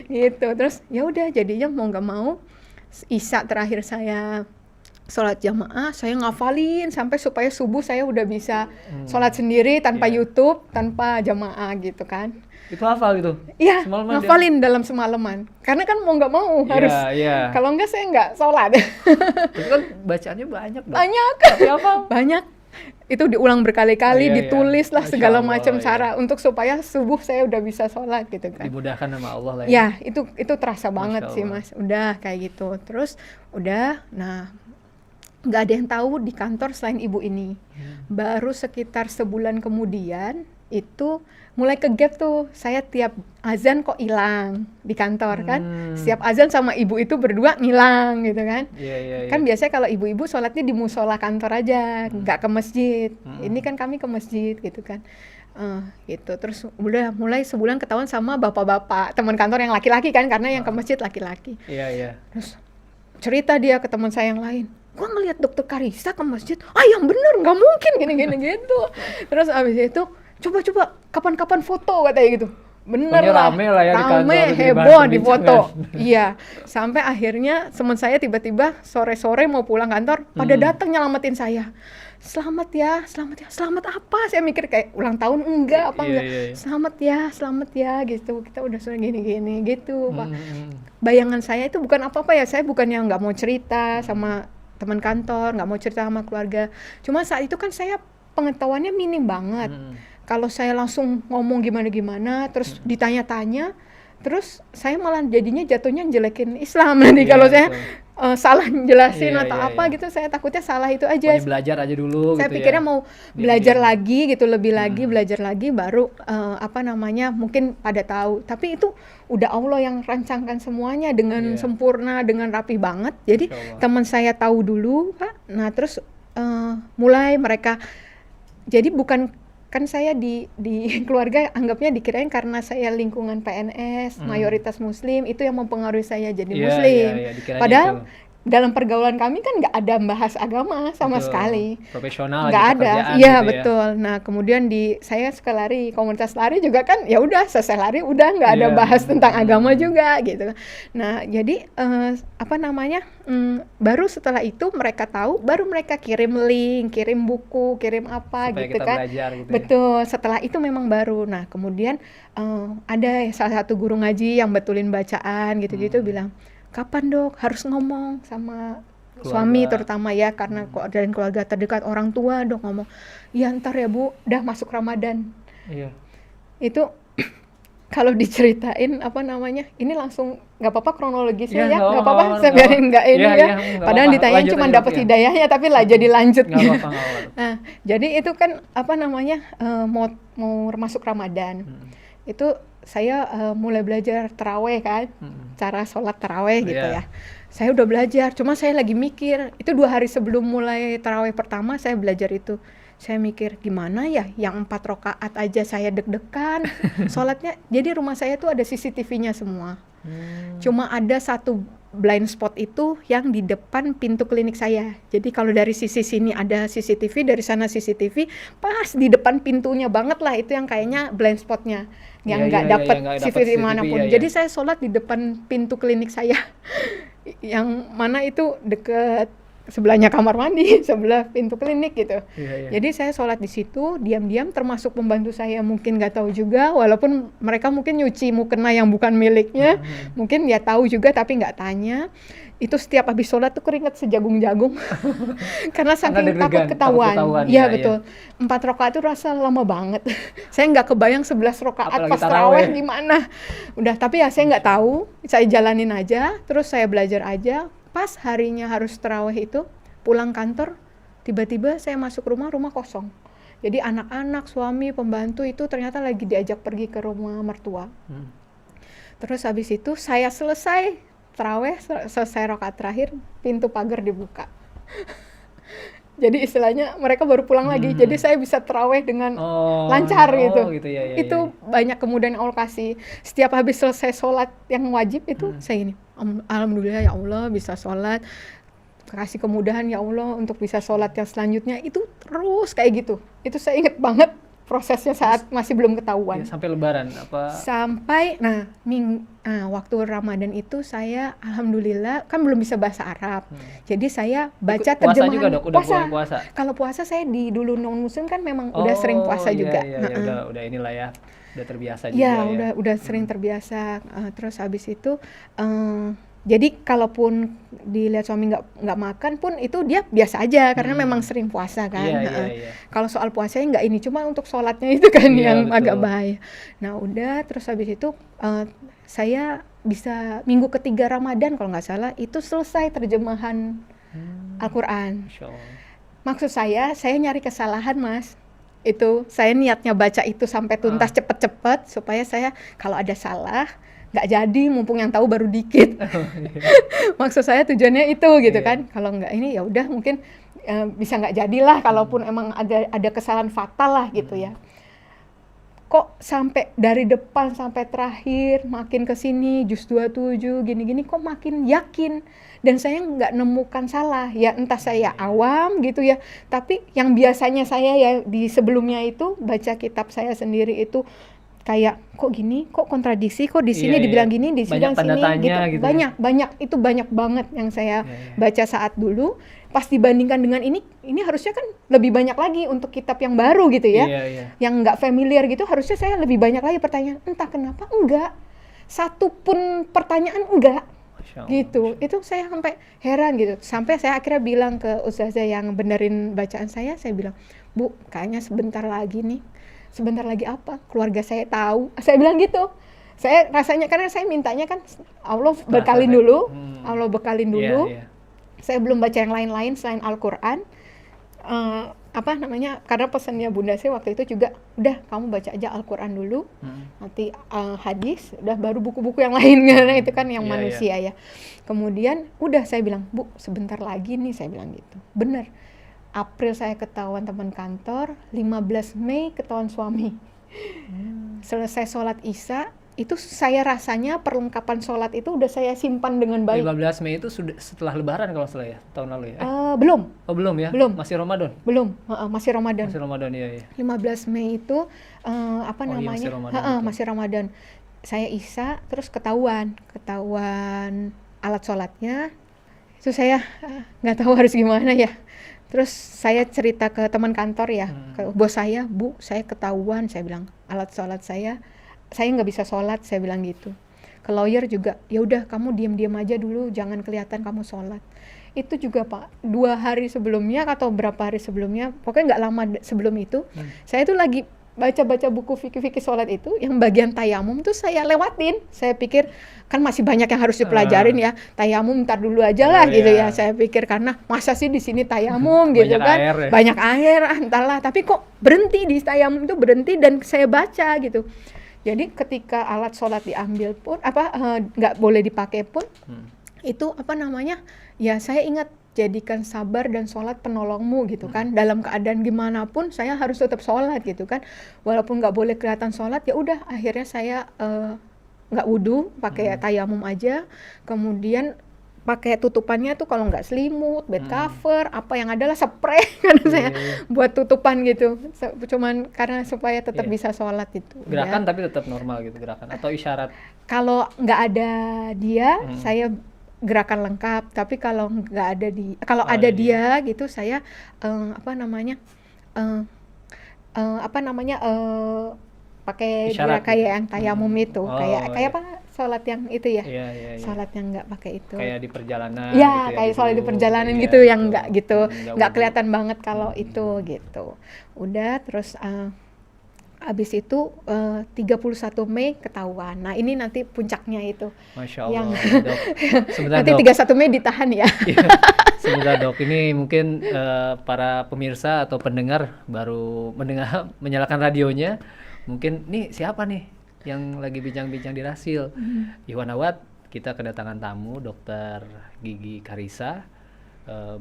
Speaker 2: Gitu. Terus ya udah jadinya mau nggak mau Isya terakhir saya sholat jamaah, saya ngafalin sampai supaya subuh saya udah bisa sholat sendiri tanpa YouTube, tanpa jamaah gitu kan.
Speaker 1: Itu hafal itu?
Speaker 2: Iya, ngafalin dalam semalaman. Karena kan mau nggak mau harus. Kalau enggak saya nggak sholat.
Speaker 1: Itu kan bacaannya banyak.
Speaker 2: Banyak.
Speaker 1: Tapi hafal?
Speaker 2: Banyak. Itu diulang berkali-kali, ditulis lah segala macam cara untuk supaya subuh saya udah bisa sholat gitu kan.
Speaker 1: Dimudahkan sama Allah lah
Speaker 2: ya. Ya, itu terasa banget sih Mas. Udah kayak gitu. Terus nggak ada yang tahu di kantor selain ibu ini. Baru sekitar sebulan kemudian itu mulai ke gap tuh, saya tiap azan kok hilang di kantor kan. Setiap azan sama ibu itu berdua ngilang gitu kan. Kan biasanya kalau ibu-ibu sholatnya di musola kantor aja, nggak ke masjid. Ini kan kami ke masjid gitu kan. Gitu. Terus udah mulai sebulan ketahuan sama bapak-bapak teman kantor yang laki-laki kan, karena yang ke masjid laki-laki. Terus cerita dia ke teman saya yang lain, gua ngelihat Dokter Karissa ke masjid, yang bener nggak mungkin gini gitu. Terus abis itu coba kapan-kapan foto katanya gitu. Bener lah,
Speaker 1: rame lah ya di kantor,
Speaker 2: heboh di foto. Iya, sampai akhirnya teman saya tiba-tiba sore-sore mau pulang kantor, pada datang nyelamatin saya. Selamat ya. Selamat apa? Saya mikir kayak ulang tahun enggak. Selamat ya gitu. Kita udah sudah gini-gini gitu, Pak. Bayangan saya itu bukan apa-apa ya. Saya bukan yang nggak mau cerita sama teman kantor, nggak mau cerita sama keluarga. Cuma saat itu kan saya pengetahuannya minim banget. Kalau saya langsung ngomong gimana-gimana, terus ditanya-tanya, terus saya malah jadinya jatuhnya jelekin Islam nanti
Speaker 1: Iya,
Speaker 2: kalau saya
Speaker 1: betul.
Speaker 2: salah jelasin
Speaker 1: Iya,
Speaker 2: atau
Speaker 1: iya,
Speaker 2: apa
Speaker 1: iya.
Speaker 2: gitu, saya takutnya salah itu aja.
Speaker 1: Pokoknya belajar aja dulu
Speaker 2: Saya
Speaker 1: gitu
Speaker 2: pikirnya
Speaker 1: ya.
Speaker 2: mau belajar
Speaker 1: Diam-diam.
Speaker 2: lagi gitu, lebih lagi
Speaker 1: Mm-mm.
Speaker 2: belajar lagi baru mungkin pada tahu. Tapi itu udah Allah yang rancangkan semuanya dengan
Speaker 1: Iya.
Speaker 2: sempurna, dengan rapi banget. Jadi
Speaker 1: Masya Allah.
Speaker 2: teman saya tahu dulu, Pak. Nah, terus mulai mereka, jadi bukan, kan saya di keluarga anggapnya dikirain karena saya lingkungan PNS mayoritas Muslim itu yang mempengaruhi saya jadi
Speaker 1: Iya,
Speaker 2: Muslim.
Speaker 1: iya, dikiranya
Speaker 2: Padahal
Speaker 1: itu.
Speaker 2: dalam pergaulan kami kan nggak ada bahas agama sama
Speaker 1: Betul.
Speaker 2: sekali,
Speaker 1: Profesional
Speaker 2: nggak
Speaker 1: aja
Speaker 2: ada.
Speaker 1: pekerjaan
Speaker 2: Iya,
Speaker 1: gitu ya.
Speaker 2: betul. Nah, kemudian saya suka lari, komunitas lari juga kan, ya udah selesai lari udah nggak ada
Speaker 1: Iya.
Speaker 2: bahas tentang agama juga gitu. Nah, jadi baru setelah itu mereka tahu, baru mereka kirim link, kirim buku, kirim apa
Speaker 1: Supaya
Speaker 2: gitu
Speaker 1: kita
Speaker 2: kan.
Speaker 1: belajar gitu ya.
Speaker 2: Betul, setelah itu memang baru. Nah, kemudian ada salah satu guru ngaji yang betulin bacaan gitu-gitu bilang, kapan dok harus ngomong sama suami
Speaker 1: Keluarga.
Speaker 2: terutama ya, karena dan keluarga terdekat, orang tua dok ngomong, ya ntar ya bu, udah masuk Ramadan.
Speaker 1: Iya.
Speaker 2: Itu kalau diceritain ini langsung nggak apa-apa kronologisnya
Speaker 1: Iya,
Speaker 2: ya,
Speaker 1: nggak
Speaker 2: nggak apa-apa,
Speaker 1: apa-apa,
Speaker 2: saya
Speaker 1: nggak
Speaker 2: biarin nggak ini
Speaker 1: Iya,
Speaker 2: ya.
Speaker 1: iya, nggak
Speaker 2: Padahal
Speaker 1: apa-apa.
Speaker 2: ditanyain
Speaker 1: Lanjut
Speaker 2: cuma
Speaker 1: aja,
Speaker 2: dapat
Speaker 1: Dok, ya.
Speaker 2: hidayahnya, tapi lah jadi lanjut
Speaker 1: Nggak
Speaker 2: gitu.
Speaker 1: apa-apa, nggak apa-apa.
Speaker 2: Nah, jadi itu kan mau masuk Ramadan. Itu saya mulai belajar taraweh kan, cara sholat taraweh gitu
Speaker 1: Iya.
Speaker 2: ya. Saya udah belajar, cuma saya lagi mikir, itu 2 hari sebelum mulai taraweh pertama saya belajar itu. Saya mikir, gimana ya, yang 4 rakaat aja saya deg-degan, sholatnya. Jadi rumah saya tuh ada CCTV-nya semua. Cuma ada satu blind spot itu yang di depan pintu klinik saya. Jadi kalau dari sisi sini ada CCTV, dari sana CCTV, pas di depan pintunya banget lah, itu yang kayaknya blind spotnya, yang nggak dapet
Speaker 1: nggak dapet
Speaker 2: CCTV manapun.
Speaker 1: iya,
Speaker 2: Jadi saya sholat di depan pintu klinik saya, yang mana itu deket sebelahnya kamar mandi, sebelah pintu klinik gitu.
Speaker 1: Iya.
Speaker 2: Jadi saya sholat di situ, diam-diam, termasuk pembantu saya mungkin nggak tahu juga, walaupun mereka mungkin nyuci mukena yang bukan miliknya, mungkin dia tahu juga tapi nggak tanya. Itu setiap habis sholat tuh keringet sejagung-jagung, karena saking
Speaker 1: deg-degan,
Speaker 2: takut ketahuan.
Speaker 1: takut ketahuan,
Speaker 2: Iya
Speaker 1: iya,
Speaker 2: betul. 4 rakaat itu rasa lama banget. Saya nggak kebayang 11 rakaat
Speaker 1: Apalagi
Speaker 2: pas
Speaker 1: taraweh.
Speaker 2: taraweh gimana. Udah, tapi ya saya nggak tahu, saya jalanin aja, terus saya belajar aja. Pas harinya harus taraweh itu, pulang kantor, tiba-tiba saya masuk rumah kosong. Jadi anak-anak, suami, pembantu itu ternyata lagi diajak pergi ke rumah mertua. Terus habis itu saya selesai taraweh, selesai rakaat terakhir, pintu pagar dibuka. Jadi istilahnya mereka baru pulang lagi, jadi saya bisa taraweh dengan lancar gitu.
Speaker 1: Ya,
Speaker 2: Itu banyak kemudian Allah kasih. Setiap habis selesai sholat yang wajib itu saya ini, alhamdulillah ya Allah bisa sholat, kasih kemudahan ya Allah untuk bisa sholat yang selanjutnya. Itu terus kayak gitu. Itu saya inget banget prosesnya saat masih belum ketahuan.
Speaker 1: Ya, sampai Lebaran apa?
Speaker 2: Sampai waktu Ramadan itu saya alhamdulillah kan belum bisa bahasa Arab. Jadi saya baca
Speaker 1: Puasa
Speaker 2: terjemahan.
Speaker 1: juga, Dok? Udah mulai puasa?
Speaker 2: Kalau puasa saya dulu non muslim kan memang udah sering puasa juga.
Speaker 1: Iya, udah inilah ya. Udah terbiasa juga
Speaker 2: Ya,
Speaker 1: ya.
Speaker 2: udah sering terbiasa. Terus habis itu jadi kalaupun dilihat suami nggak makan pun itu dia biasa aja karena memang sering puasa kan.
Speaker 1: Iya.
Speaker 2: Kalau soal puasanya nggak ini, cuma untuk sholatnya itu kan yang
Speaker 1: betul.
Speaker 2: agak bahaya. Nah udah, terus habis itu saya bisa minggu ketiga Ramadan kalau nggak salah itu selesai terjemahan Al-Quran.
Speaker 1: Masya Allah.
Speaker 2: Maksud saya nyari kesalahan mas. Itu saya niatnya baca itu sampai tuntas cepet-cepet supaya saya kalau ada salah nggak jadi, mumpung yang tahu baru dikit. Maksud saya tujuannya itu gitu kan. Kalau nggak ini ya udah mungkin bisa nggak jadilah, kalaupun emang ada kesalahan fatal lah gitu ya. Kok sampai dari depan sampai terakhir makin kesini juz 27 gini-gini kok makin yakin, dan saya nggak nemukan salah ya, entah saya awam gitu ya, tapi yang biasanya saya ya di sebelumnya itu baca kitab saya sendiri itu kayak kok gini, kok kontradiksi, kok di sini dibilang gini, di sini bilang sini gitu. Banyak banget yang saya baca saat dulu. Pas dibandingkan dengan ini harusnya kan lebih banyak lagi untuk kitab yang baru gitu ya. Yang nggak familiar gitu, harusnya saya lebih banyak lagi pertanyaan. Entah kenapa enggak. Satu pun pertanyaan enggak. Gitu. Itu saya sampai heran gitu. Sampai saya akhirnya bilang ke ustazah yang benerin bacaan saya bilang, "Bu, kayaknya sebentar lagi nih." Sebentar lagi apa? Keluarga saya tahu. Saya bilang gitu. Saya rasanya, karena saya mintanya kan Allah bekalin dulu, Allah bekalin dulu. Saya belum baca yang lain-lain selain Al-Quran. Karena pesannya Bunda saya waktu itu juga, udah kamu baca aja Al-Quran dulu, nanti hadis, udah baru buku-buku yang lain, karena itu kan yang manusia ya. Kemudian udah saya bilang, Bu, sebentar lagi nih, saya bilang gitu. Bener, April saya ketahuan teman kantor, 15 Mei ketahuan suami. Selesai sholat Isya, itu saya rasanya perlengkapan sholat itu udah saya simpan dengan baik.
Speaker 1: 15 Mei itu sudah setelah Lebaran kalau salah ya, tahun lalu ya?
Speaker 2: Belum.
Speaker 1: Oh belum ya?
Speaker 2: Belum.
Speaker 1: Masih Ramadan?
Speaker 2: Belum, masih Ramadan.
Speaker 1: Masih Ramadan, iya.
Speaker 2: 15 Mei itu
Speaker 1: Masih Ramadan,
Speaker 2: masih Ramadan. Saya Isya, terus ketahuan alat sholatnya. Itu saya nggak tahu harus gimana ya. Terus saya cerita ke teman kantor ya, ke bos saya, Bu, saya ketahuan, saya bilang alat sholat saya nggak bisa sholat, saya bilang gitu. Ke lawyer juga, ya udah kamu diam-diam aja dulu, jangan kelihatan kamu sholat. Itu juga Pak, 2 hari sebelumnya atau berapa hari sebelumnya, pokoknya nggak lama sebelum itu, saya tuh lagi baca-baca buku fikih-fikih sholat itu, yang bagian tayamum tuh saya lewatin. Saya pikir kan masih banyak yang harus dipelajarin ya, tayamum ntar dulu aja lah gitu ya. Saya pikir karena masa sih di sini tayamum gitu kan, banyak air, entahlah. Tapi kok berhenti di tayamum itu, berhenti dan saya baca gitu. Jadi ketika alat sholat diambil pun, nggak boleh dipakai pun, itu ya saya ingat, jadikan sabar dan sholat penolongmu gitu kan. Dalam keadaan gimana pun saya harus tetap sholat gitu kan. Walaupun nggak boleh kelihatan sholat, ya udah akhirnya saya nggak wudu, pakai tayamum aja. Kemudian pakai tutupannya tuh kalau nggak selimut, bed cover, apa yang adalah spray kan saya buat tutupan gitu. Cuman karena supaya tetap bisa sholat itu.
Speaker 1: Gerakan tapi tetap normal gitu gerakan atau isyarat?
Speaker 2: Kalau nggak ada dia, saya gerakan lengkap. Tapi kalau nggak ada dia gitu, saya pakai gerakan kayak yang tayamum itu, kayak apa? Sholat yang itu ya, sholat yang nggak pakai itu.
Speaker 1: Kayak di perjalanan.
Speaker 2: Ya, kayak sholat di perjalanan gitu, yang nggak gitu, nggak kelihatan banget kalau itu gitu. Udah, terus abis itu 31 Mei ketahuan. Nah ini nanti puncaknya itu.
Speaker 1: Masya Allah, Dok.
Speaker 2: Nanti 31 Mei ditahan ya.
Speaker 1: Sebentar Dok, ini mungkin para pemirsa atau pendengar baru menyalakan radionya. Mungkin nih siapa nih yang lagi bincang-bincang di Rasil. Iwan Awad, kita kedatangan tamu Dr. Gigi Karissa.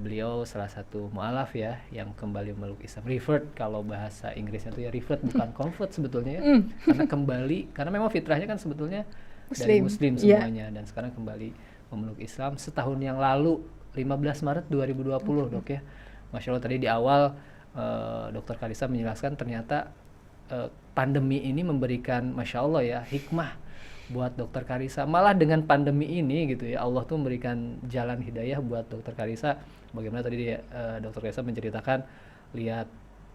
Speaker 1: Beliau salah satu mu'alaf ya yang kembali memeluk Islam. Revert, kalau bahasa Inggrisnya itu ya revert, bukan convert sebetulnya ya. Karena kembali, karena memang fitrahnya kan sebetulnya dari Muslim semuanya, dan sekarang kembali memeluk Islam setahun yang lalu, 15 Maret 2020 Dok ya. Masya Allah, tadi di awal Dr. Karissa menjelaskan ternyata pandemi ini memberikan, Masya Allah ya, hikmah buat Dr. Karissa. Malah dengan pandemi ini gitu ya, Allah tuh memberikan jalan hidayah buat Dr. Karissa. Bagaimana tadi Dr. Karissa menceritakan, lihat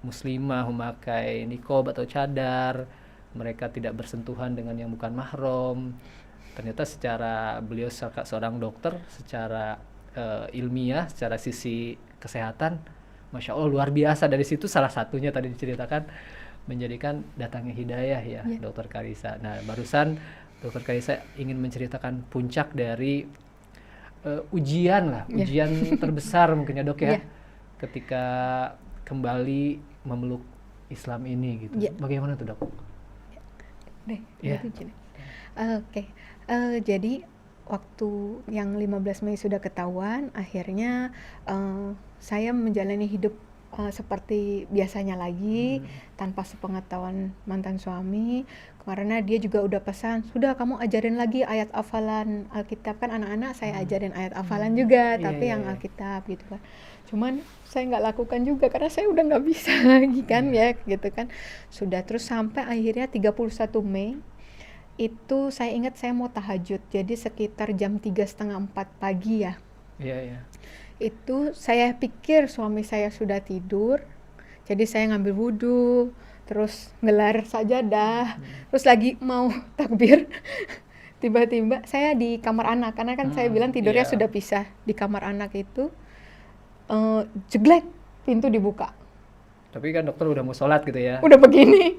Speaker 1: muslimah memakai niqab atau cadar, mereka tidak bersentuhan dengan yang bukan mahram. Ternyata secara beliau seorang dokter, secara ilmiah, secara sisi kesehatan, Masya Allah luar biasa. Dari situ salah satunya tadi diceritakan menjadikan datangnya hidayah ya, Dr. Karissa. Nah barusan Dr. Karissa ingin menceritakan puncak dari ujian terbesar mungkin ya Dok ya, ketika kembali memeluk Islam ini gitu. Bagaimana tuh Dok?
Speaker 2: Jadi waktu yang 15 Mei sudah ketahuan, akhirnya saya menjalani hidup seperti biasanya lagi, tanpa sepengetahuan mantan suami, karena dia juga udah pesan, sudah kamu ajarin lagi ayat hafalan Alkitab, kan anak-anak saya ajarin ayat hafalan juga, tapi yang Alkitab gitu kan. Cuman saya nggak lakukan juga karena saya udah nggak bisa lagi kan ya gitu kan. Sudah, terus sampai akhirnya 31 Mei itu saya ingat saya mau tahajud, jadi sekitar jam 3:30-4 pagi ya. Itu saya pikir suami saya sudah tidur, jadi saya ngambil wudhu, terus ngelar sajadah, terus lagi mau takbir, tiba-tiba saya di kamar anak, karena kan saya bilang tidurnya sudah pisah di kamar anak itu, jeglek, pintu dibuka.
Speaker 1: Tapi kan dokter udah mau sholat gitu ya?
Speaker 2: Udah begini,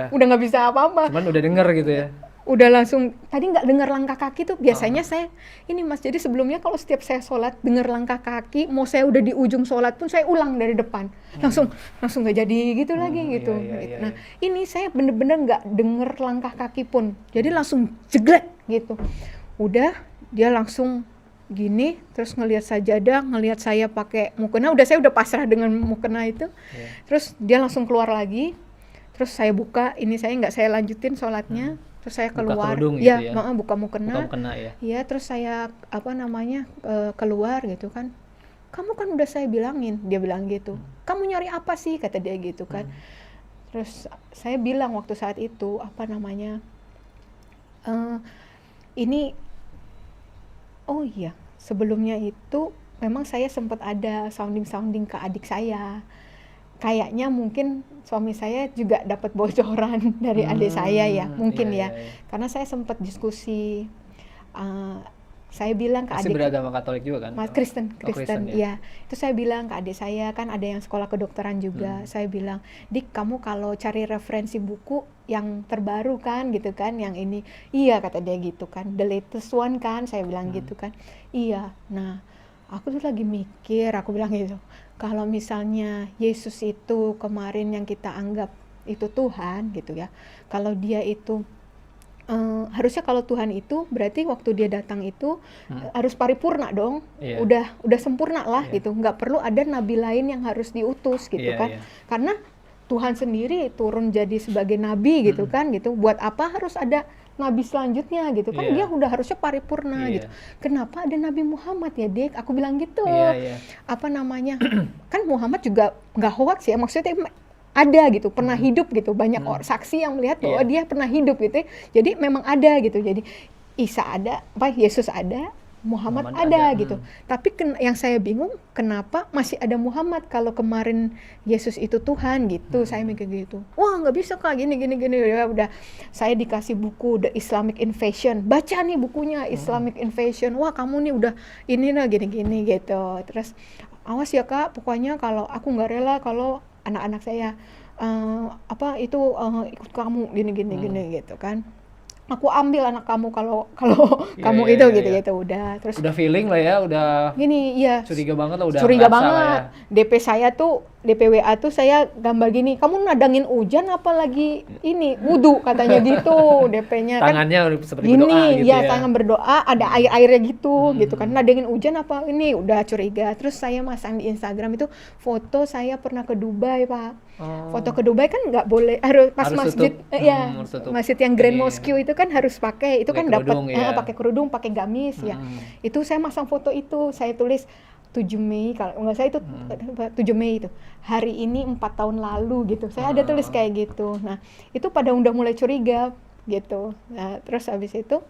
Speaker 2: udah nggak bisa apa-apa.
Speaker 1: Cuman udah denger gitu ya?
Speaker 2: udah langsung tadi nggak dengar langkah kaki tuh biasanya saya ini Mas, jadi sebelumnya kalau setiap saya sholat dengar langkah kaki, mau saya udah di ujung sholat pun saya ulang dari depan, langsung nggak jadi gitu lagi gitu.
Speaker 1: Iya.
Speaker 2: Nah ini saya bener-bener nggak dengar langkah kaki pun, jadi langsung jeglek gitu. Udah dia langsung gini, terus ngelihat sajadah, ngelihat saya pakai mukena, saya udah pasrah dengan mukena itu. Terus dia langsung keluar lagi, terus saya buka, ini saya nggak saya lanjutin sholatnya. Terus saya keluar,
Speaker 1: buka kerudung
Speaker 2: ya,
Speaker 1: gitu
Speaker 2: buka mukena,
Speaker 1: ya.
Speaker 2: Terus saya keluar gitu kan, kamu kan udah saya bilangin, dia bilang gitu, kamu nyari apa sih, kata dia gitu kan. Terus saya bilang waktu saat itu ini, oh iya, sebelumnya itu memang saya sempat ada sounding ke adik saya. Kayaknya mungkin suami saya juga dapat bocoran dari adik saya ya, mungkin
Speaker 1: iya.
Speaker 2: Karena saya sempat diskusi, saya bilang ke adik,
Speaker 1: beragama Katolik juga kan?
Speaker 2: Kristen,
Speaker 1: ya.
Speaker 2: Itu saya bilang ke adik saya, kan ada yang sekolah kedokteran juga, saya bilang, Dik, kamu kalau cari referensi buku yang terbaru kan, gitu kan, yang ini, iya kata dia gitu kan, the latest one kan, saya bilang gitu kan, iya. Nah, aku tuh lagi mikir, aku bilang gitu, kalau misalnya Yesus itu kemarin yang kita anggap itu Tuhan gitu ya, kalau dia itu harusnya kalau Tuhan itu berarti waktu dia datang itu harus paripurna dong, udah sempurna lah gitu, nggak perlu ada nabi lain yang harus diutus gitu kan, karena Tuhan sendiri turun jadi sebagai nabi gitu kan gitu, buat apa harus ada nabi selanjutnya gitu kan, dia udah harusnya paripurna gitu. Kenapa ada Nabi Muhammad ya, Dik? Aku bilang gitu. Kan Muhammad juga nggak hoax ya, maksudnya ada gitu, pernah hidup gitu, banyak orang saksi yang melihat bahwa dia pernah hidup gitu. Jadi memang ada gitu. Jadi Isa ada, Yesus ada, Muhammad ada gitu. Tapi yang saya bingung, kenapa masih ada Muhammad kalau kemarin Yesus itu Tuhan gitu. Saya mikir gitu. Wah, nggak bisa Kak, gini. Ya udah, saya dikasih buku The Islamic Invasion. Baca nih bukunya Islamic Invasion. Wah, kamu nih udah ini lah gini gitu. Terus awas ya Kak, pokoknya kalau aku nggak rela kalau anak-anak saya ikut kamu gini gitu kan. Aku ambil anak kamu kalau kamu itu gitu udah. Terus
Speaker 1: udah feeling lah ya, udah
Speaker 2: gini
Speaker 1: curiga banget lah, udah
Speaker 2: curiga banget
Speaker 1: ya.
Speaker 2: DP WA tuh saya gambar gini, kamu nadangin hujan apalagi ini wudu katanya gitu. DP-nya
Speaker 1: tangannya
Speaker 2: kan
Speaker 1: seperti berdoa gitu ya,
Speaker 2: tangan berdoa ada air-airnya gitu gitu kan, nadangin hujan apa ini, udah curiga. Terus saya masang di Instagram itu foto saya pernah ke Dubai Pak. Foto ke Dubai kan nggak boleh, harus pas masjid masjid yang Grand Mosque itu kan harus pakai, itu kan dapat pakai kerudung, pakai gamis ya. Itu saya masang foto itu, saya tulis 7 Mei kalau nggak salah itu 7 Mei itu. Hari ini 4 tahun lalu gitu. Saya ada tulis kayak gitu. Nah, itu pada udah mulai curiga gitu. Nah, terus habis itu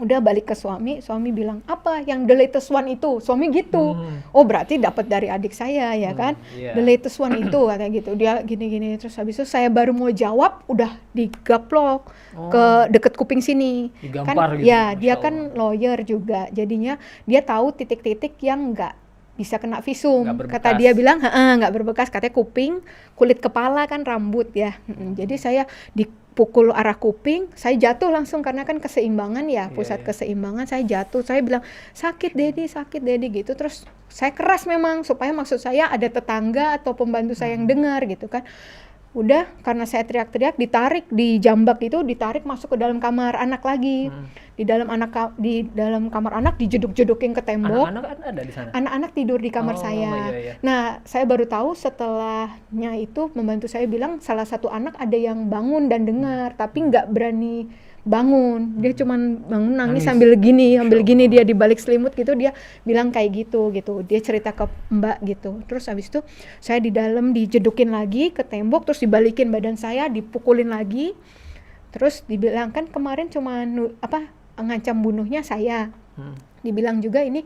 Speaker 2: udah balik ke suami bilang, apa yang the latest one itu? Suami gitu. Oh, berarti dapat dari adik saya ya kan? The latest one itu katanya gitu. Dia gini-gini, terus habis itu saya baru mau jawab udah digaplok ke deket kuping sini.
Speaker 1: Digampar
Speaker 2: kan
Speaker 1: gitu,
Speaker 2: ya, dia kan lawyer juga. Jadinya dia tahu titik-titik yang enggak bisa kena visum. Kata dia bilang, nggak berbekas, katanya kuping, kulit kepala kan rambut ya. Jadi saya dipukul arah kuping, saya jatuh langsung karena kan keseimbangan ya, pusat keseimbangan, saya jatuh. Saya bilang, sakit Dedi gitu. Terus saya keras memang supaya maksud saya ada tetangga atau pembantu saya yang dengar gitu kan. Udah, karena saya teriak-teriak, ditarik, dijambak itu, ditarik masuk ke dalam kamar anak lagi. Di dalam kamar anak dijeduk-jedukin ke tembok.
Speaker 1: Anak-anak ada di sana?
Speaker 2: Anak-anak tidur di kamar saya. Nah, saya baru tahu setelahnya itu pembantu saya bilang salah satu anak ada yang bangun dan dengar, tapi nggak berani bangun. Dia cuman bangun nangis sambil gini dia di balik selimut gitu, dia bilang kayak gitu. Dia cerita ke Mbak gitu. Terus habis itu saya di dalam dijedukin lagi ke tembok, terus dibalikin badan saya, dipukulin lagi. Terus dibilang kan kemarin cuman ngancam bunuhnya saya. Dibilang juga ini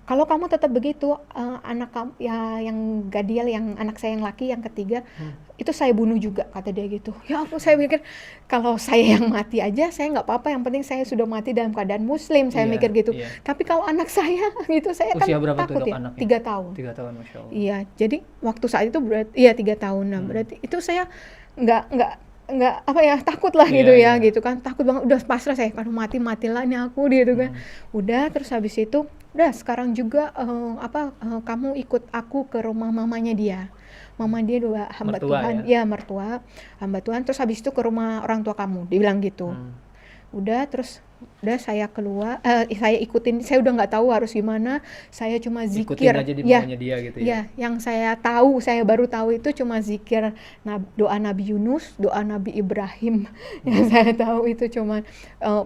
Speaker 2: kalau kamu tetap begitu, anak kamu ya yang Gadiel, yang anak saya yang laki, yang ketiga, itu saya bunuh juga, kata dia gitu. Ya aku, saya mikir kalau saya yang mati aja saya nggak apa-apa, yang penting saya sudah mati dalam keadaan muslim, saya mikir gitu. Tapi kalau anak saya gitu, saya
Speaker 1: usia
Speaker 2: kan
Speaker 1: berapa
Speaker 2: takut
Speaker 1: tuh,
Speaker 2: ya. 3 tahun.
Speaker 1: 3 tahun, Masya Allah.
Speaker 2: Iya, jadi waktu saat itu berarti 3 tahun. Nah, berarti itu saya nggak nggak apa ya, takut lah
Speaker 1: Iya,
Speaker 2: gitu ya,
Speaker 1: iya.
Speaker 2: gitu kan, takut banget, udah pasrah saya, kalau matilah nih aku gitu kan. Udah terus habis itu, udah sekarang juga kamu ikut aku ke rumah mamanya dia. Mama dia dua hamba
Speaker 1: Mertua
Speaker 2: Tuhan,
Speaker 1: ya?
Speaker 2: ya mertua, hamba Tuhan, terus habis itu ke rumah orang tua kamu, dia bilang gitu. Udah terus udah saya keluar, saya ikutin, saya udah nggak tahu harus gimana, saya cuma
Speaker 1: Ikutin
Speaker 2: zikir
Speaker 1: aja di
Speaker 2: ya.
Speaker 1: maunya dia gitu ya?
Speaker 2: Ya, yang saya tahu, saya baru tahu itu cuma zikir doa Nabi Yunus, doa Nabi Ibrahim. Yang saya tahu itu cuma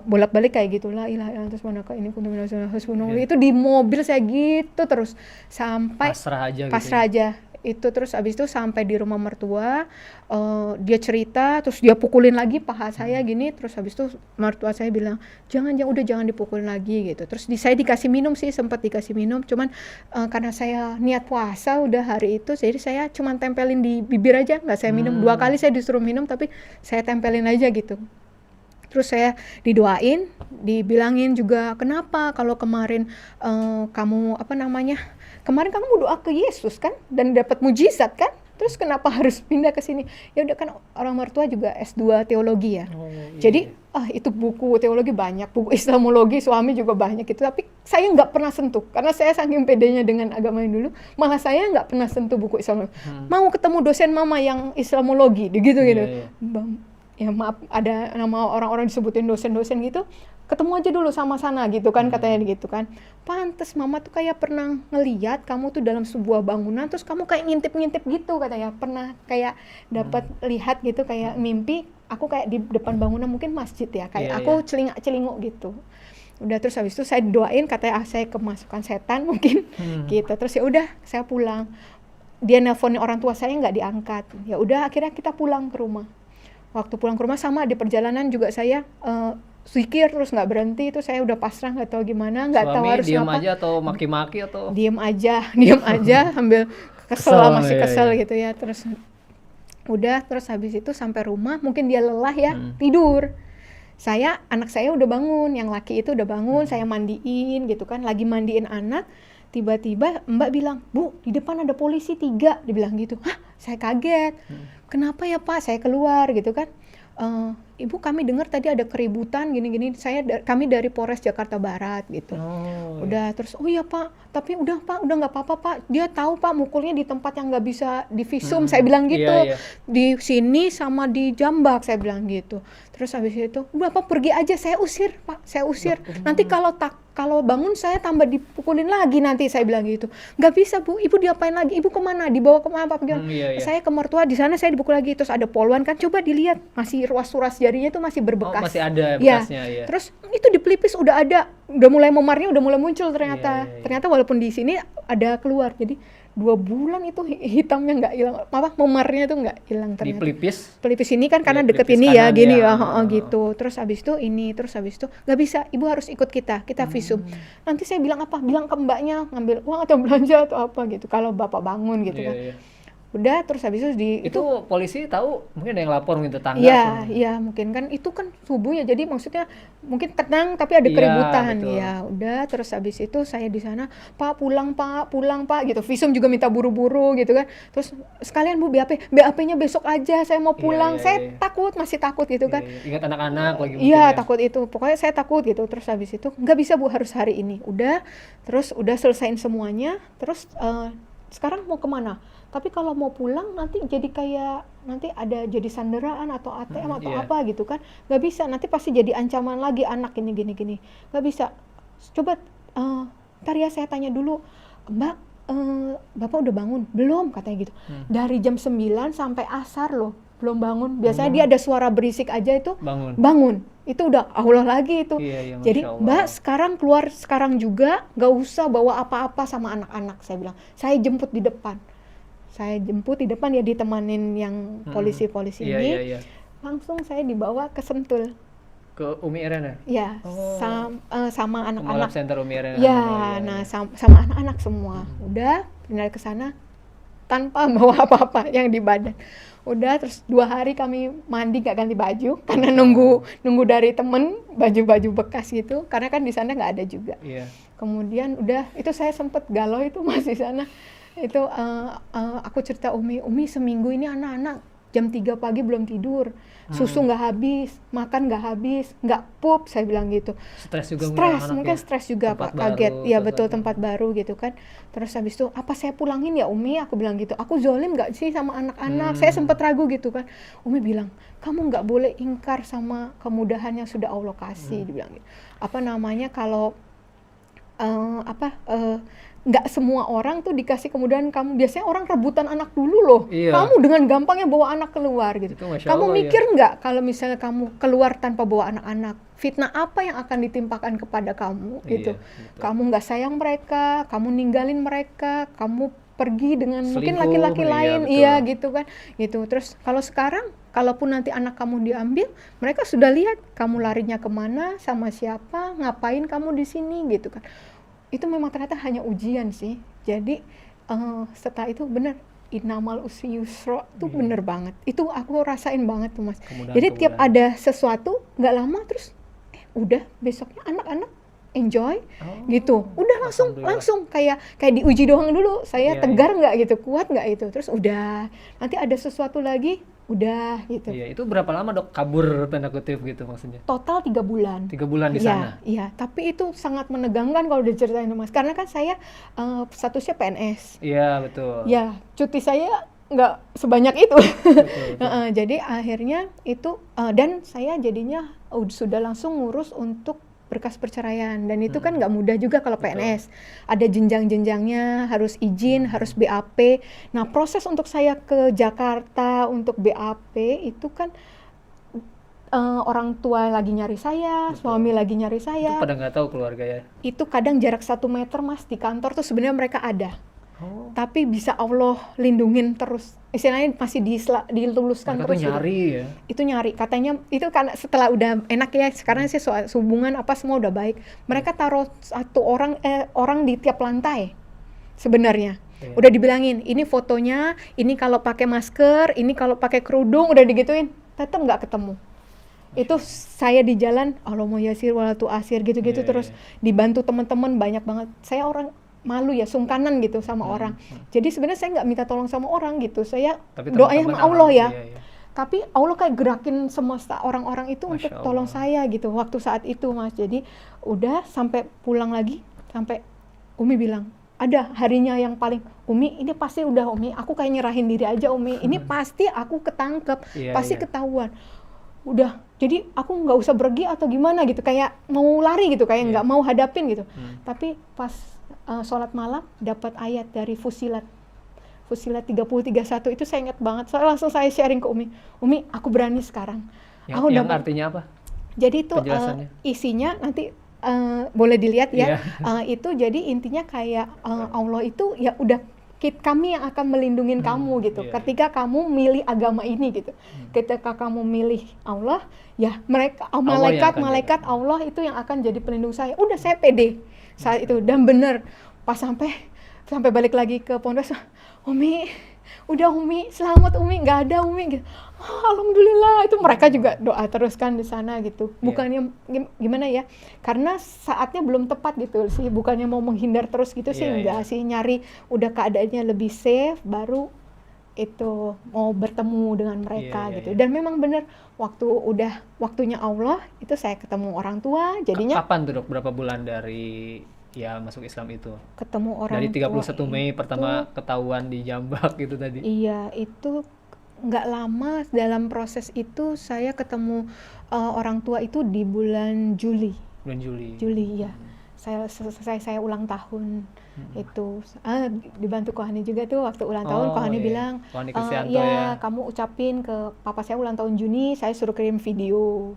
Speaker 2: bolak-balik kayak gitu, la ilaha illallah subhanaka inni kuntu minaz zalimin. Itu di mobil saya gitu terus sampai
Speaker 1: Pasrah aja gitu
Speaker 2: pasrah aja. Itu terus abis itu sampai di rumah mertua, dia cerita, terus dia pukulin lagi paha saya gini, terus habis itu mertua saya bilang jangan udah jangan dipukulin lagi gitu. Terus saya dikasih minum sih, sempat dikasih minum, cuman karena saya niat puasa udah hari itu, jadi saya cuman tempelin di bibir aja, nggak saya minum. 2 kali saya disuruh minum tapi saya tempelin aja gitu. Terus saya didoain, dibilangin juga kenapa kalau kemarin kamu kemarin kamu doa ke Yesus kan dan dapat mujizat kan, terus kenapa harus pindah ke sini? Ya udah kan orang mertua juga S2 teologi ya. Jadi itu buku teologi banyak, buku Islamologi suami juga banyak gitu, tapi saya nggak pernah sentuh karena saya saking pedenya dengan agama yang dulu, malah saya nggak pernah sentuh buku Islamologi. Mau ketemu dosen mama yang Islamologi gitu. Ya maaf, ada nama orang-orang disebutin dosen-dosen gitu, ketemu aja dulu sama sana gitu kan, katanya gitu kan. Pantes mama tuh kayak pernah ngeliat kamu tuh dalam sebuah bangunan, terus kamu kayak ngintip-ngintip gitu katanya, pernah kayak dapat lihat gitu, kayak mimpi aku kayak di depan bangunan mungkin masjid ya, kayak aku celingak-celinguk gitu. Udah terus habis itu saya doain, katanya saya kemasukan setan mungkin gitu. Terus ya udah saya pulang, dia nelponin orang tua saya nggak diangkat, ya udah akhirnya kita pulang ke rumah. Waktu pulang ke rumah sama di perjalanan juga saya zikir terus nggak berhenti, itu saya udah pasrah, nggak tahu gimana, nggak tahu harus
Speaker 1: diem
Speaker 2: apa.
Speaker 1: aja atau maki-maki atau?
Speaker 2: Diem aja sambil kesel masih kesel gitu ya. Terus udah, terus habis itu sampai rumah mungkin dia lelah ya, tidur. Anak saya udah bangun, yang laki itu udah bangun, saya mandiin gitu kan, lagi mandiin anak, tiba-tiba Mbak bilang, "Bu, di depan ada polisi 3," dibilang gitu. Hah, saya kaget. Kenapa ya Pak? Saya keluar gitu kan. Ibu, kami dengar tadi ada keributan gini-gini. Kami dari Polres Jakarta Barat gitu. Udah terus, oh iya Pak, tapi udah Pak, udah nggak apa-apa Pak. Dia tahu Pak mukulnya di tempat yang nggak bisa divisum. Saya bilang gitu. Di sini sama di Jambak, saya bilang gitu. Terus habis itu, Bapak pergi aja, saya usir Pak, saya usir. Nanti kalau bangun saya tambah dipukulin lagi nanti, saya bilang gitu. Nggak bisa Bu, Ibu diapain lagi? Ibu kemana? Dibawa kemana Pak? Saya ke mertua, di sana saya dipukul lagi. Terus ada poluan kan, coba dilihat, masih ruas-ruas jarinya itu masih berbekas.
Speaker 1: Masih ada bekasnya ya.
Speaker 2: Terus itu di pelipis udah ada, udah mulai memarnya, udah mulai muncul ternyata. Ternyata walaupun di sini ada keluar, jadi 2 bulan itu hitamnya nggak hilang, memarnya tuh nggak hilang ternyata.
Speaker 1: Di
Speaker 2: pelipis ini kan karena deket ini ya, gini ya, gitu. Terus habis itu nggak bisa, Ibu harus ikut kita visum. Nanti saya bilang apa? Bilang ke mbaknya ngambil uang atau belanja atau apa gitu, kalau Bapak bangun gitu kan. Udah, terus habis itu
Speaker 1: polisi tahu, mungkin ada yang lapor, mungkin tetangga.
Speaker 2: Iya, mungkin kan itu kan subuh ya, jadi maksudnya mungkin tenang tapi ada keributan. Ya udah, terus habis itu saya di sana, Pak pulang Pak gitu. Visum juga minta buru-buru gitu kan. Terus sekalian Bu, BAP-nya besok aja, saya mau pulang. Saya masih takut gitu kan.
Speaker 1: Ingat anak-anak lagi.
Speaker 2: Iya, takut itu. Pokoknya saya takut gitu. Terus habis itu nggak bisa Bu, harus hari ini. Udah selesaiin semuanya. Terus sekarang mau kemana? Tapi kalau mau pulang nanti jadi nanti ada jadi sanderaan atau ATM atau apa gitu kan, nggak bisa, nanti pasti jadi ancaman lagi anak ini gini, nggak bisa. Coba ntar ya saya tanya dulu, Mbak, Bapak udah bangun? Belum, katanya gitu. Dari jam 9 sampai asar loh, belum bangun. Biasanya dia ada suara berisik aja itu bangun. Itu udah Allah lagi itu. Jadi Mbak sekarang keluar sekarang juga, nggak usah bawa apa-apa sama anak-anak, saya bilang. Saya jemput di depan. Saya jemput di depan ya, ditemanin yang polisi-polisi ini. Langsung saya dibawa ke Sentul.
Speaker 1: Ke Umi Irena?
Speaker 2: Ya, sama anak-anak.
Speaker 1: Center Umi Irena.
Speaker 2: Ya, sama anak-anak semua. Udah pindah ke sana tanpa bawa apa-apa yang di badan. Udah, terus 2 hari kami mandi gak ganti baju karena nunggu dari temen baju-baju bekas gitu, karena kan di sana nggak ada juga. Kemudian udah, itu saya sempet galau itu masih sana. Itu aku cerita Umi seminggu ini anak-anak jam 3 pagi belum tidur, susu nggak habis, makan nggak habis, nggak pup, saya bilang gitu.
Speaker 1: Stres juga
Speaker 2: Mungkin stres juga Pak, kaget. Ya betul, tempat baru gitu kan. Terus habis itu, apa saya pulangin ya Umi, aku bilang gitu. Aku zolim nggak sih sama anak-anak? Saya sempat ragu gitu kan. Umi bilang, kamu nggak boleh ingkar sama kemudahan yang sudah Allah kasih, dibilang gitu. Kalau nggak semua orang tuh dikasih kemudahan kamu. Biasanya orang rebutan anak dulu loh.
Speaker 1: Iya.
Speaker 2: Kamu dengan gampangnya bawa anak keluar gitu. Kamu mikir nggak kalau misalnya kamu keluar tanpa bawa anak-anak, fitnah apa yang akan ditimpakan kepada kamu gitu. Kamu nggak sayang mereka, kamu ninggalin mereka, kamu pergi dengan mungkin laki-laki lain, iya gitu kan. Gitu. Terus kalau sekarang, kalaupun nanti anak kamu diambil, mereka sudah lihat kamu larinya kemana, sama siapa, ngapain kamu di sini gitu kan. Itu memang ternyata hanya ujian sih. Jadi setelah itu benar, innamal usri yusra itu bener banget. Itu aku rasain banget tuh Mas. Jadi tiap ada sesuatu nggak lama terus udah besoknya anak-anak enjoy gitu. Udah langsung kayak diuji doang dulu. Saya tegar nggak gitu, kuat nggak itu. Terus udah nanti ada sesuatu lagi udah gitu.
Speaker 1: Iya, itu berapa lama Dok kabur tanda kutip gitu maksudnya?
Speaker 2: Total 3 bulan.
Speaker 1: 3 bulan di sana?
Speaker 2: Iya, tapi itu sangat menegangkan kalau diceritain Mas. Karena kan saya statusnya PNS.
Speaker 1: Iya, betul.
Speaker 2: Ya, cuti saya nggak sebanyak itu. Betul. Jadi akhirnya itu, dan saya jadinya sudah langsung ngurus untuk berkas perceraian, dan itu kan nggak mudah juga kalau PNS. Ada jenjang-jenjangnya, harus izin, harus BAP. Nah, proses untuk saya ke Jakarta untuk BAP itu kan orang tua lagi nyari saya, suami lagi nyari saya.
Speaker 1: Itu pada nggak tahu keluarga ya?
Speaker 2: Itu kadang jarak 1 meter Mas, di kantor tuh sebenarnya mereka ada. Tapi bisa Allah lindungin terus. Istilahnya masih diluluskan
Speaker 1: mereka
Speaker 2: terus.
Speaker 1: Itu nyari gitu. Ya?
Speaker 2: Itu nyari. Katanya itu kan setelah udah enak ya, sekarang sih soal hubungan apa semua udah baik. Mereka taruh orang di tiap lantai sebenarnya. Udah dibilangin, ini fotonya, ini kalau pakai masker, ini kalau pakai kerudung, udah digituin. Tetap nggak ketemu. Itu saya di jalan, Allahumma yasir wala tu'asir gitu-gitu terus dibantu teman-teman banyak banget. Saya orang malu ya, sungkanan gitu sama orang. Jadi sebenarnya saya nggak minta tolong sama orang gitu. Saya doanya sama Allah ya. Tapi Allah kayak gerakin semesta orang-orang itu untuk tolong saya gitu waktu saat itu Mas. Jadi udah sampai pulang lagi, sampai Umi bilang, ada harinya yang paling, Umi ini pasti udah Umi, aku kayak nyerahin diri aja Umi. Ini pasti aku ketangkep, pasti ketahuan. Udah, jadi aku nggak usah pergi atau gimana gitu, kayak mau lari gitu, kayak nggak mau hadapin gitu. Tapi pas sholat malam dapat ayat dari Fusilat 30:31 itu saya ingat banget. Langsung saya sharing ke Umi, aku berani sekarang.
Speaker 1: Yang artinya apa?
Speaker 2: Jadi itu isinya nanti boleh dilihat ya. Itu jadi intinya kayak Allah itu ya udah kami yang akan melindungi kamu gitu. Ketika kamu milih agama ini gitu. Ketika kamu milih Allah, ya mereka malaikat Allah itu yang akan jadi pelindung saya. Udah saya pede saat itu, dan bener pas sampai balik lagi ke pondok, Umi udah Umi selamat Umi, nggak ada Umi gitu. Alhamdulillah, itu mereka juga doa terus kan di sana gitu. Bukannya gimana ya, karena saatnya belum tepat gitu sih, bukannya mau menghindar terus gitu sih, enggak sih, nyari udah keadaannya lebih safe baru itu mau bertemu dengan mereka gitu. Dan memang bener waktunya Allah itu saya ketemu orang tua. Jadinya
Speaker 1: kapan tuh Dok, berapa bulan dari masuk Islam itu?
Speaker 2: Ketemu orang
Speaker 1: dari 31
Speaker 2: tua
Speaker 1: Mei pertama ketahuan di Jambak gitu tadi.
Speaker 2: Iya, itu nggak lama dalam proses itu saya ketemu orang tua itu di bulan Juli ya. Saya ulang tahun itu dibantu Kohani juga tuh waktu ulang tahun. Kohani bilang kamu ucapin ke papa saya ulang tahun Juni, saya suruh kirim video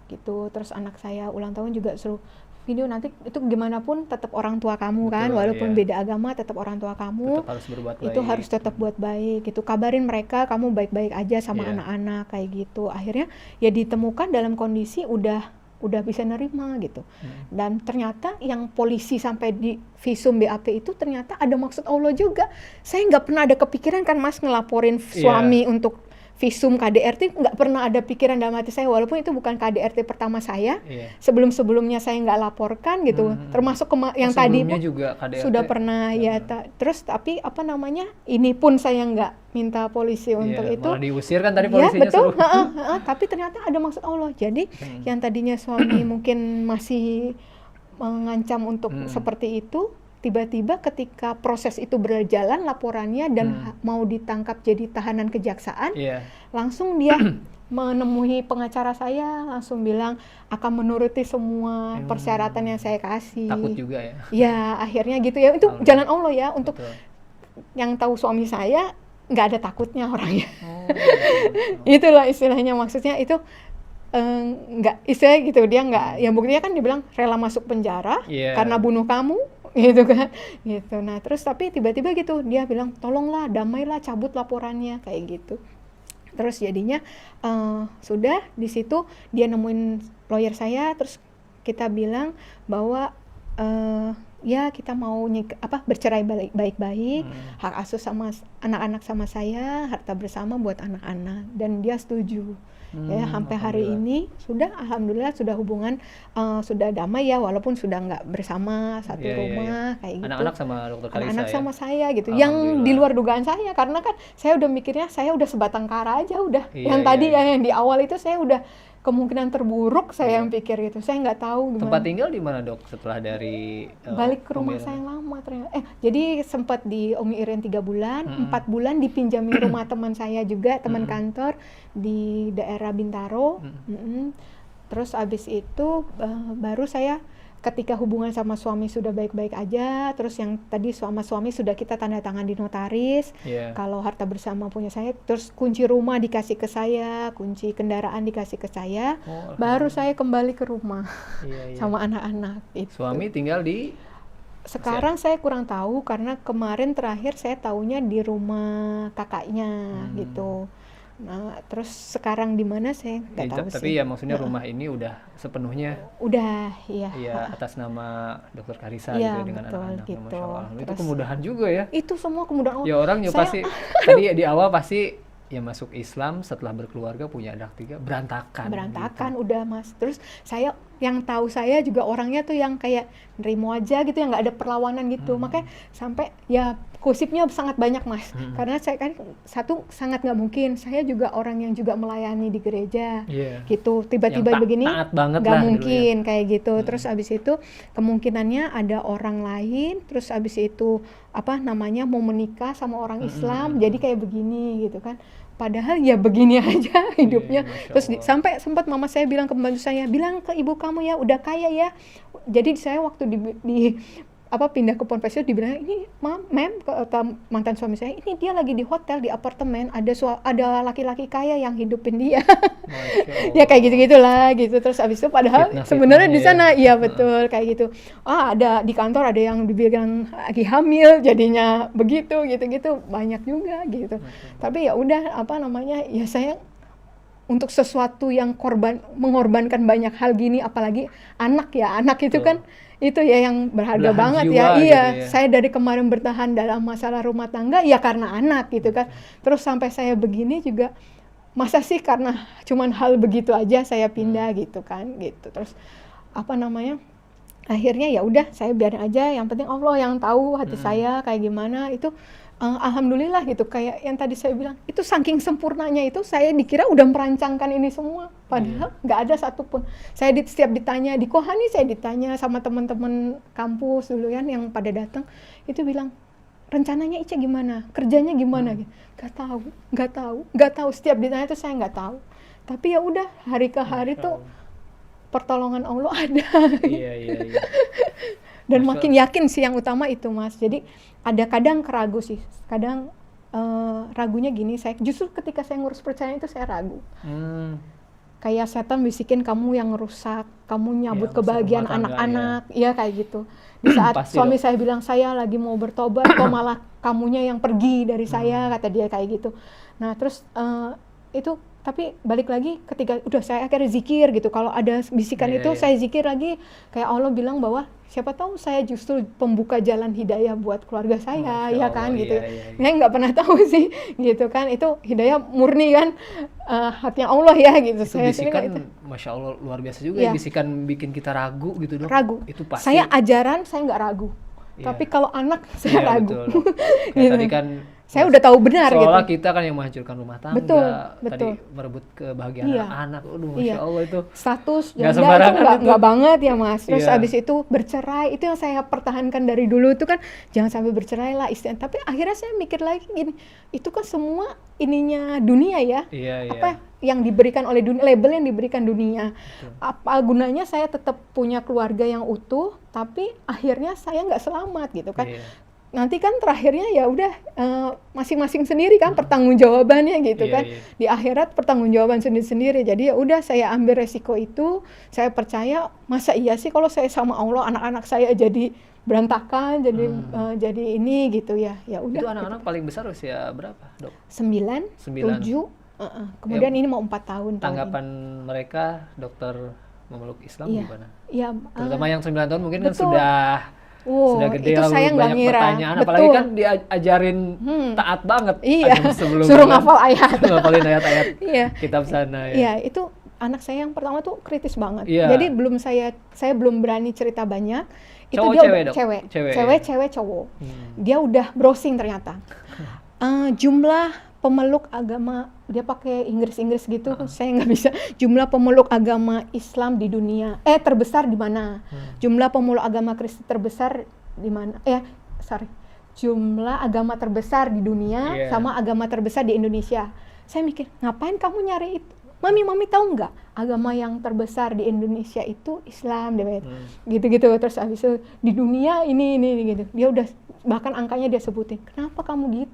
Speaker 2: gitu. Terus anak saya ulang tahun juga suruh video, nanti itu gimana pun tetap orang tua kamu. Betul, kan walaupun beda agama tetap orang tua kamu,
Speaker 1: tetap harus berbuat baik.
Speaker 2: Itu harus tetap buat baik gitu, kabarin mereka kamu baik-baik aja sama anak-anak kayak gitu. Akhirnya ya ditemukan dalam kondisi udah bisa nerima gitu. Dan ternyata yang polisi sampai di visum BAP itu ternyata ada maksud Allah juga. Saya nggak pernah ada kepikiran kan Mas ngelaporin suami untuk visum KDRT, nggak pernah ada pikiran dalam hati saya, walaupun itu bukan KDRT pertama saya.
Speaker 1: Iya.
Speaker 2: Sebelum-sebelumnya saya nggak laporkan gitu, termasuk yang tadi
Speaker 1: sebelumnya juga KDRT
Speaker 2: sudah pernah ya. Terus tapi apa namanya, ini pun saya nggak minta polisi untuk itu.
Speaker 1: Malah diusir kan tadi
Speaker 2: Ya
Speaker 1: polisinya
Speaker 2: betul,
Speaker 1: suruh.
Speaker 2: tapi ternyata ada maksud Allah. Jadi yang tadinya suami mungkin masih mengancam untuk seperti itu, tiba-tiba ketika proses itu berjalan laporannya dan mau ditangkap jadi tahanan kejaksaan, langsung dia menemui pengacara saya, langsung bilang akan menuruti semua persyaratan yang saya kasih.
Speaker 1: Takut juga ya?
Speaker 2: Ya akhirnya gitu ya, itu jalan Allah ya. Untuk yang tahu suami saya, nggak ada takutnya orangnya. Itulah istilahnya, maksudnya itu nggak istilah gitu, dia nggak, ya buktinya kan dibilang rela masuk penjara karena bunuh kamu gitu kan, gitu. Nah terus tapi tiba-tiba gitu dia bilang tolonglah, damailah, cabut laporannya kayak gitu. Terus jadinya sudah di situ dia nemuin lawyer saya, terus kita bilang bahwa ya kita mau bercerai baik-baik, hak asuh sama anak-anak sama saya, harta bersama buat anak-anak, dan dia setuju. Ya sampai hari ini sudah alhamdulillah sudah hubungan sudah damai ya, walaupun sudah nggak bersama satu rumah kayak gitu.
Speaker 1: Anak-anak sama dokter Kalisa,
Speaker 2: anak-anak sama saya gitu, yang di luar dugaan saya, karena kan saya udah mikirnya saya udah sebatang kara aja udah. Yang tadi yang di awal itu saya udah kemungkinan terburuk saya yang pikir gitu. Saya nggak tahu gimana.
Speaker 1: Tempat tinggal di mana dok setelah dari
Speaker 2: balik ke rumah saya yang lama ternyata. Jadi sempat di Umi Iren 3 bulan, 4 bulan dipinjami rumah teman saya juga, teman kantor di daerah Bintaro. Terus abis itu baru saya ketika hubungan sama suami sudah baik-baik aja, terus yang tadi sama suami sudah kita tanda tangan di notaris, kalau harta bersama punya saya, terus kunci rumah dikasih ke saya, kunci kendaraan dikasih ke saya, baru saya kembali ke rumah sama anak-anak.
Speaker 1: Suami tinggal di?
Speaker 2: Sekarang saya kurang tahu, karena kemarin terakhir saya tahunya di rumah kakaknya gitu. Nah, terus sekarang di mana saya nggak tahu sih.
Speaker 1: Tapi ya maksudnya rumah ini udah sepenuhnya atas nama Dokter Kalisa gitu dengan anak-anak.
Speaker 2: Gitu.
Speaker 1: Masya Allah. Itu kemudahan juga ya.
Speaker 2: Itu semua kemudahan Allah.
Speaker 1: Ya orang pasti tadi di awal pasti ya masuk Islam, setelah berkeluarga punya anak 3 berantakan gitu.
Speaker 2: Udah Mas. Terus saya yang tahu saya juga orangnya tuh yang kayak nerimo aja gitu, yang nggak ada perlawanan gitu. Makanya sampai ya gosipnya sangat banyak Mas. Karena saya kan satu sangat nggak mungkin, saya juga orang yang juga melayani di gereja gitu, tiba-tiba begini nggak mungkin kayak gitu. Terus abis itu kemungkinannya ada orang lain, terus abis itu mau menikah sama orang Islam, jadi kayak begini gitu kan. Padahal ya begini aja hidupnya. Terus sampai sempat mama saya bilang ke pembantu saya, bilang ke ibu kamu ya udah kaya ya. Jadi saya waktu di pindah ke Ponpes dibilang, ini mem ke mantan suami saya, ini dia lagi di hotel, di apartemen, ada laki-laki kaya yang hidupin dia. Ya kayak gitu-gitulah gitu. Terus abis itu padahal sebenarnya di sana iya betul kayak gitu. Ada di kantor ada yang dibilang lagi hamil, jadinya begitu gitu-gitu, banyak juga gitu. Tapi ya udah ya saya untuk sesuatu yang mengorbankan banyak hal gini, apalagi anak itu kan itu ya yang berharga banget ya. Gitu ya. Saya dari kemarin bertahan dalam masalah rumah tangga ya karena anak gitu kan. Terus sampai saya begini juga, masa sih karena cuman hal begitu aja saya pindah gitu kan gitu. Terus akhirnya ya udah saya biarin aja, yang penting Allah yang tahu hati saya kayak gimana. Itu alhamdulillah gitu, kayak yang tadi saya bilang, itu saking sempurnanya itu saya dikira udah merancangkan ini semua, padahal nggak ada satupun. Saya setiap ditanya di Kohani, saya ditanya sama teman-teman kampus dulu kan yang pada datang, itu bilang rencananya Ica gimana, kerjanya gimana gitu. Nggak tahu. Setiap ditanya itu saya nggak tahu. Tapi ya udah, hari ke hari tuh pertolongan Allah ada. Iya. Dan makin yakin sih yang utama itu Mas. Jadi ada kadang ragu sih, kadang ragunya gini, saya justru ketika saya ngurus perceraian itu saya ragu. Kayak setan bisikin, kamu yang rusak, kamu nyabut kebahagiaan anak-anak, ya kayak gitu. Di saat suami saya bilang saya lagi mau bertobat, kok malah kamunya yang pergi dari saya, kata dia kayak gitu. Nah terus itu, tapi balik lagi ketika udah saya akhirnya zikir gitu, kalau ada bisikan itu saya zikir lagi, kayak Allah bilang bahwa siapa tahu saya justru pembuka jalan hidayah buat keluarga saya,
Speaker 1: Masya
Speaker 2: ya
Speaker 1: Allah,
Speaker 2: kan gitu.
Speaker 1: iya.
Speaker 2: Saya nggak pernah tahu sih, gitu kan. Itu hidayah murni kan, hatinya Allah ya gitu.
Speaker 1: Itu
Speaker 2: Saya sendiri
Speaker 1: bisikan,
Speaker 2: itu
Speaker 1: Masya Allah luar biasa juga
Speaker 2: Iya.
Speaker 1: ya, bisikan bikin kita ragu gitu dok.
Speaker 2: ragu.
Speaker 1: Itu pasti.
Speaker 2: Saya ajaran saya nggak ragu,
Speaker 1: Iya.
Speaker 2: tapi kalau anak saya
Speaker 1: Iya,
Speaker 2: ragu.
Speaker 1: betul, Dok. Kayak
Speaker 2: Gitu.
Speaker 1: tadi kan
Speaker 2: Saya udah tahu benar
Speaker 1: seolah
Speaker 2: gitu.
Speaker 1: kita kan yang menghancurkan rumah tangga,
Speaker 2: Betul,
Speaker 1: tadi
Speaker 2: betul.
Speaker 1: merebut kebahagiaan
Speaker 2: Iya.
Speaker 1: anak. Aduh,
Speaker 2: Iya.
Speaker 1: Masya Allah itu.
Speaker 2: Status
Speaker 1: Nggak
Speaker 2: janda itu
Speaker 1: sembarangan itu.
Speaker 2: nggak banget ya mas. Terus
Speaker 1: Iya.
Speaker 2: abis itu bercerai, itu yang saya pertahankan dari dulu itu kan, jangan sampai bercerai lah istilah. Tapi akhirnya saya mikir lagi gini, itu kan semua ininya dunia ya.
Speaker 1: Iya, iya.
Speaker 2: Apa yang diberikan oleh dunia, label yang diberikan dunia. Apa gunanya saya tetap punya keluarga yang utuh, tapi akhirnya saya nggak selamat gitu kan.
Speaker 1: Iya.
Speaker 2: Nanti kan terakhirnya ya udah masing-masing sendiri kan pertanggungjawabannya gitu
Speaker 1: Iya,
Speaker 2: kan.
Speaker 1: iya.
Speaker 2: Di akhirat pertanggungjawaban sendiri-sendiri. Jadi ya udah saya ambil resiko itu. Saya percaya, masa iya sih kalau saya sama Allah anak-anak saya jadi berantakan, jadi ini gitu ya. Ya
Speaker 1: Itu
Speaker 2: udah.
Speaker 1: anak-anak paling besar usia berapa, dok?
Speaker 2: 9,
Speaker 1: 9.
Speaker 2: 7, kemudian ini mau 4 tahun. tahun
Speaker 1: Tanggapan mereka dokter memeluk Islam
Speaker 2: Iya.
Speaker 1: gimana?
Speaker 2: ini. Ya,
Speaker 1: Terutama yang 9 tahun mungkin kan
Speaker 2: betul.
Speaker 1: sudah gede
Speaker 2: itu
Speaker 1: lalu
Speaker 2: saya nggak
Speaker 1: banyak
Speaker 2: ngira.
Speaker 1: pertanyaan, apalagi kan diajarin taat banget.
Speaker 2: Iya,
Speaker 1: sebelumnya
Speaker 2: suruh
Speaker 1: kan.
Speaker 2: ngafal ayat.
Speaker 1: Ngafalin ayat-ayat
Speaker 2: Iya.
Speaker 1: kitab sana ya.
Speaker 2: Iya, itu anak saya yang pertama tuh kritis banget.
Speaker 1: Iya.
Speaker 2: Jadi saya belum berani cerita banyak. Itu
Speaker 1: Cowok,
Speaker 2: dia
Speaker 1: cewek,
Speaker 2: udah
Speaker 1: Dok?
Speaker 2: cewek,
Speaker 1: Cewek,
Speaker 2: cewek, cowok. Dia udah browsing ternyata. Jumlah pemeluk agama, dia pakai Inggris gitu, saya nggak bisa. Jumlah pemeluk agama Islam di dunia, terbesar di mana? Jumlah pemeluk agama Kristen terbesar di mana? Jumlah agama terbesar di dunia
Speaker 1: Iya.
Speaker 2: sama agama terbesar di Indonesia. Saya mikir, ngapain kamu nyari itu? Mami tahu nggak agama yang terbesar di Indonesia itu Islam, dia gitu-gitu. Terus habis itu di dunia ini gitu. Dia udah bahkan angkanya dia sebutin. Kenapa kamu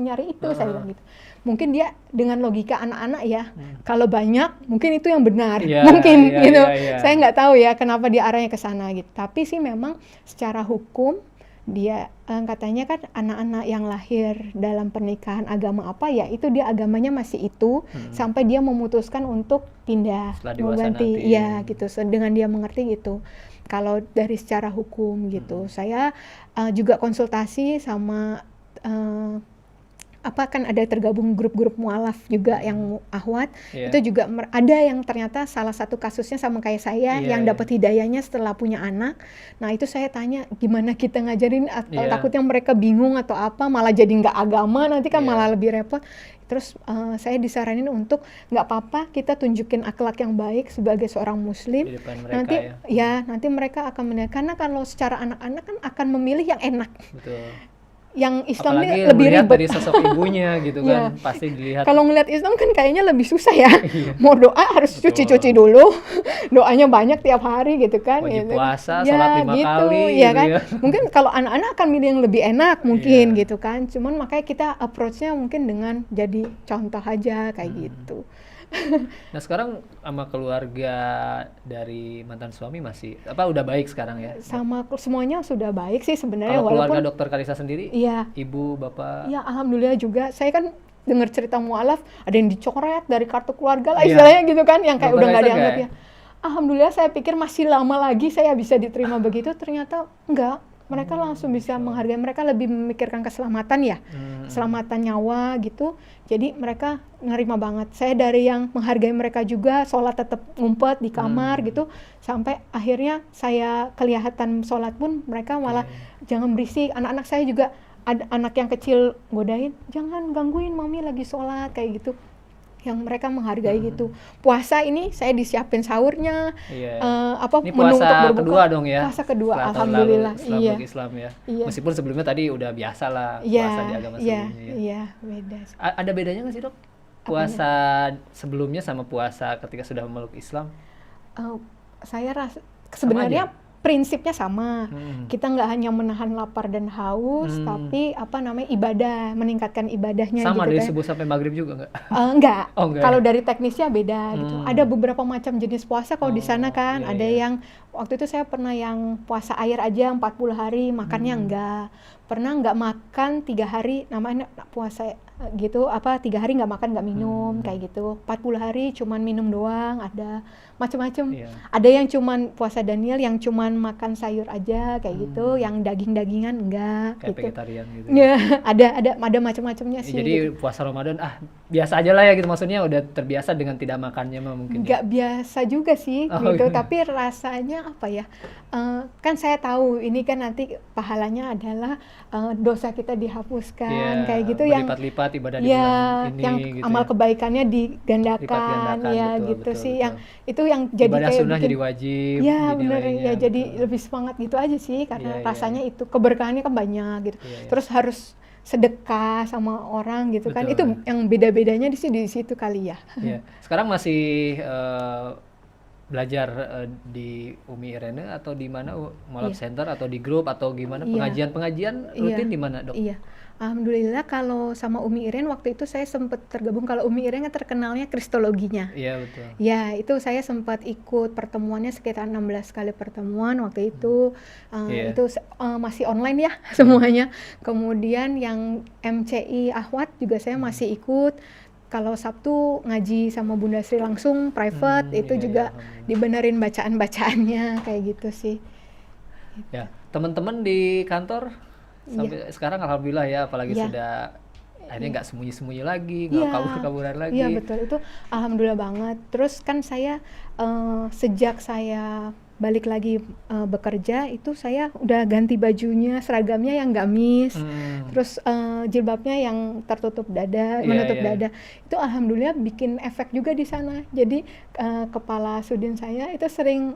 Speaker 2: nyari itu? Saya bilang gitu. Mungkin dia dengan logika anak-anak ya. Kalau banyak mungkin itu yang benar.
Speaker 1: Iya,
Speaker 2: Mungkin
Speaker 1: iya,
Speaker 2: gitu.
Speaker 1: iya.
Speaker 2: Saya nggak tahu ya kenapa dia arahnya ke sana gitu. Tapi sih memang secara hukum dia katanya kan anak-anak yang lahir dalam pernikahan agama apa ya itu dia agamanya masih itu sampai dia memutuskan untuk pindah
Speaker 1: Setelah dewasa nanti.
Speaker 2: iya gitu dengan dia mengerti gitu. Kalau dari secara hukum gitu saya juga konsultasi sama kan ada tergabung grup-grup mualaf juga yang ahwat.
Speaker 1: Iya.
Speaker 2: Itu juga ada yang ternyata salah satu kasusnya sama kayak saya
Speaker 1: Iya,
Speaker 2: yang
Speaker 1: iya.
Speaker 2: dapat hidayahnya setelah punya anak. Nah itu saya tanya gimana kita ngajarin atau
Speaker 1: Iya.
Speaker 2: takutnya mereka bingung atau apa malah jadi nggak agama nanti kan
Speaker 1: Iya.
Speaker 2: malah lebih repot. Terus saya disaranin untuk nggak apa-apa kita tunjukin akhlak yang baik sebagai seorang muslim.
Speaker 1: Di depan mereka
Speaker 2: Nanti
Speaker 1: ya.
Speaker 2: nanti mereka akan menilai karena kalau secara anak-anak kan akan memilih yang enak.
Speaker 1: Betul.
Speaker 2: Yang Islam ini
Speaker 1: Apalagi
Speaker 2: lebih
Speaker 1: melihat
Speaker 2: ribet.
Speaker 1: dari sosok ibunya gitu
Speaker 2: Iya.
Speaker 1: kan, pasti dilihat.
Speaker 2: Kalau ngelihat Islam kan kayaknya lebih susah ya.
Speaker 1: Iya.
Speaker 2: Mau doa harus
Speaker 1: Betul.
Speaker 2: cuci-cuci dulu. Doanya banyak tiap hari gitu kan.
Speaker 1: Wajib
Speaker 2: gitu.
Speaker 1: puasa,
Speaker 2: Ya,
Speaker 1: sholat 5 kali
Speaker 2: ya
Speaker 1: gitu
Speaker 2: kan.
Speaker 1: ya.
Speaker 2: Mungkin kalau anak-anak akan milih yang lebih enak mungkin
Speaker 1: Iya.
Speaker 2: gitu kan. Cuman makanya kita approach-nya mungkin dengan jadi contoh aja kayak gitu.
Speaker 1: Nah sekarang sama keluarga dari mantan suami masih udah baik sekarang ya?
Speaker 2: Sama semuanya sudah baik sih sebenarnya
Speaker 1: Kalau keluarga
Speaker 2: walaupun
Speaker 1: dokter Karissa sendiri,
Speaker 2: iya.
Speaker 1: ibu, bapak,
Speaker 2: Ya alhamdulillah juga. Saya kan dengar cerita mualaf ada yang dicoret dari kartu keluarga lah
Speaker 1: Iya.
Speaker 2: istilahnya gitu kan yang kayak
Speaker 1: Dokter
Speaker 2: udah nggak
Speaker 1: Raisa
Speaker 2: dianggap
Speaker 1: nggak
Speaker 2: ya. Alhamdulillah saya pikir masih lama lagi saya bisa diterima begitu, ternyata enggak. Mereka langsung bisa menghargai, mereka lebih memikirkan keselamatan ya, keselamatan nyawa gitu. Jadi mereka nerima banget. Saya dari yang menghargai mereka juga, sholat tetap ngumpet di kamar gitu, sampai akhirnya saya kelihatan sholat pun mereka malah jangan berisik. Anak-anak saya juga ada anak yang kecil godain, jangan gangguin mami lagi sholat kayak gitu. Yang mereka menghargai gitu. Puasa ini saya disiapin sahurnya,
Speaker 1: Iya.
Speaker 2: apa
Speaker 1: Ini
Speaker 2: menu untuk
Speaker 1: puasa
Speaker 2: berbuka.
Speaker 1: kedua dong ya?
Speaker 2: Puasa kedua,
Speaker 1: Setelah tahun
Speaker 2: alhamdulillah.
Speaker 1: lalu, setelah
Speaker 2: Iya.
Speaker 1: masuk Islam ya.
Speaker 2: Iya.
Speaker 1: Meskipun sebelumnya tadi udah biasa lah
Speaker 2: Iya,
Speaker 1: puasa di agama
Speaker 2: iya,
Speaker 1: sebelumnya ya.
Speaker 2: iya, beda.
Speaker 1: Ada bedanya nggak sih dok? Puasa sebelumnya sama puasa ketika sudah memeluk Islam?
Speaker 2: Saya rasa sebenarnya prinsipnya sama. Kita nggak hanya menahan lapar dan haus, tapi ibadah, meningkatkan ibadahnya
Speaker 1: Sama
Speaker 2: gitu
Speaker 1: dari
Speaker 2: kan.
Speaker 1: subuh sampai maghrib juga nggak?
Speaker 2: Enggak.
Speaker 1: Oh, enggak
Speaker 2: Kalau
Speaker 1: ya?
Speaker 2: dari teknisnya beda gitu. Ada beberapa macam jenis puasa kalau di sana kan. Ada
Speaker 1: iya.
Speaker 2: yang waktu itu saya pernah yang puasa air aja 40 hari, makannya enggak. Pernah nggak makan 3 hari, namanya puasa gitu, 3 hari nggak makan nggak minum, kayak gitu. 40 hari cuman minum doang, ada macam-macam. Ada yang cuman puasa Daniel yang cuman makan sayur aja kayak gitu, yang daging-dagingan enggak
Speaker 1: kayak
Speaker 2: gitu.
Speaker 1: vegetarian gitu.
Speaker 2: Ya, ada macam-macamnya sih.
Speaker 1: Jadi
Speaker 2: gitu.
Speaker 1: puasa Ramadan biasa aja lah ya gitu, maksudnya udah terbiasa dengan tidak makannya mah mungkin.
Speaker 2: Nggak biasa juga sih gitu, tapi rasanya apa ya? Kan saya tahu ini kan nanti pahalanya adalah dosa kita dihapuskan, kayak gitu, yang
Speaker 1: berlipat-lipat ibadah di bulan ini
Speaker 2: yang
Speaker 1: gitu
Speaker 2: amal
Speaker 1: ya.
Speaker 2: kebaikannya digandakan ya,
Speaker 1: betul,
Speaker 2: gitu
Speaker 1: betul,
Speaker 2: sih,
Speaker 1: betul.
Speaker 2: yang itu yang jadi
Speaker 1: ibadah
Speaker 2: kayak
Speaker 1: sunnah
Speaker 2: bikin,
Speaker 1: jadi wajib
Speaker 2: ya bener ya,
Speaker 1: dinilainya,
Speaker 2: jadi
Speaker 1: betul.
Speaker 2: lebih semangat gitu aja sih, karena
Speaker 1: Iya,
Speaker 2: rasanya itu keberkahannya kan banyak gitu. Terus harus sedekah sama orang gitu kan, itu yang beda-bedanya di situ kali ya.
Speaker 1: Iya. Sekarang masih belajar di Umi Irene atau di mana, Mualaf Center atau di grup atau gimana, pengajian rutin di mana, Dok?
Speaker 2: Iya, alhamdulillah kalau sama Umi Iren waktu itu saya sempat tergabung. Kalau Umi Iren kan terkenalnya kristologinya.
Speaker 1: Iya, betul.
Speaker 2: Ya, itu saya sempat ikut pertemuannya sekitar 16 kali pertemuan waktu itu. Itu masih online ya semuanya. Kemudian yang MCI Ahwat juga saya masih ikut. Kalau Sabtu ngaji sama Bunda Sri langsung private, itu juga dibenerin bacaan-bacaannya kayak gitu sih.
Speaker 1: Ya, teman-teman di kantor sampai sekarang alhamdulillah ya, apalagi sudah akhirnya nggak sembunyi-sembunyi lagi, nggak kabur-kaburan lagi.
Speaker 2: Iya betul, itu alhamdulillah banget. Terus kan saya sejak saya balik lagi bekerja itu saya udah ganti bajunya, seragamnya yang gamis, terus jilbabnya yang tertutup dada, menutup dada. Itu alhamdulillah bikin efek juga di sana. Jadi kepala sudin saya itu sering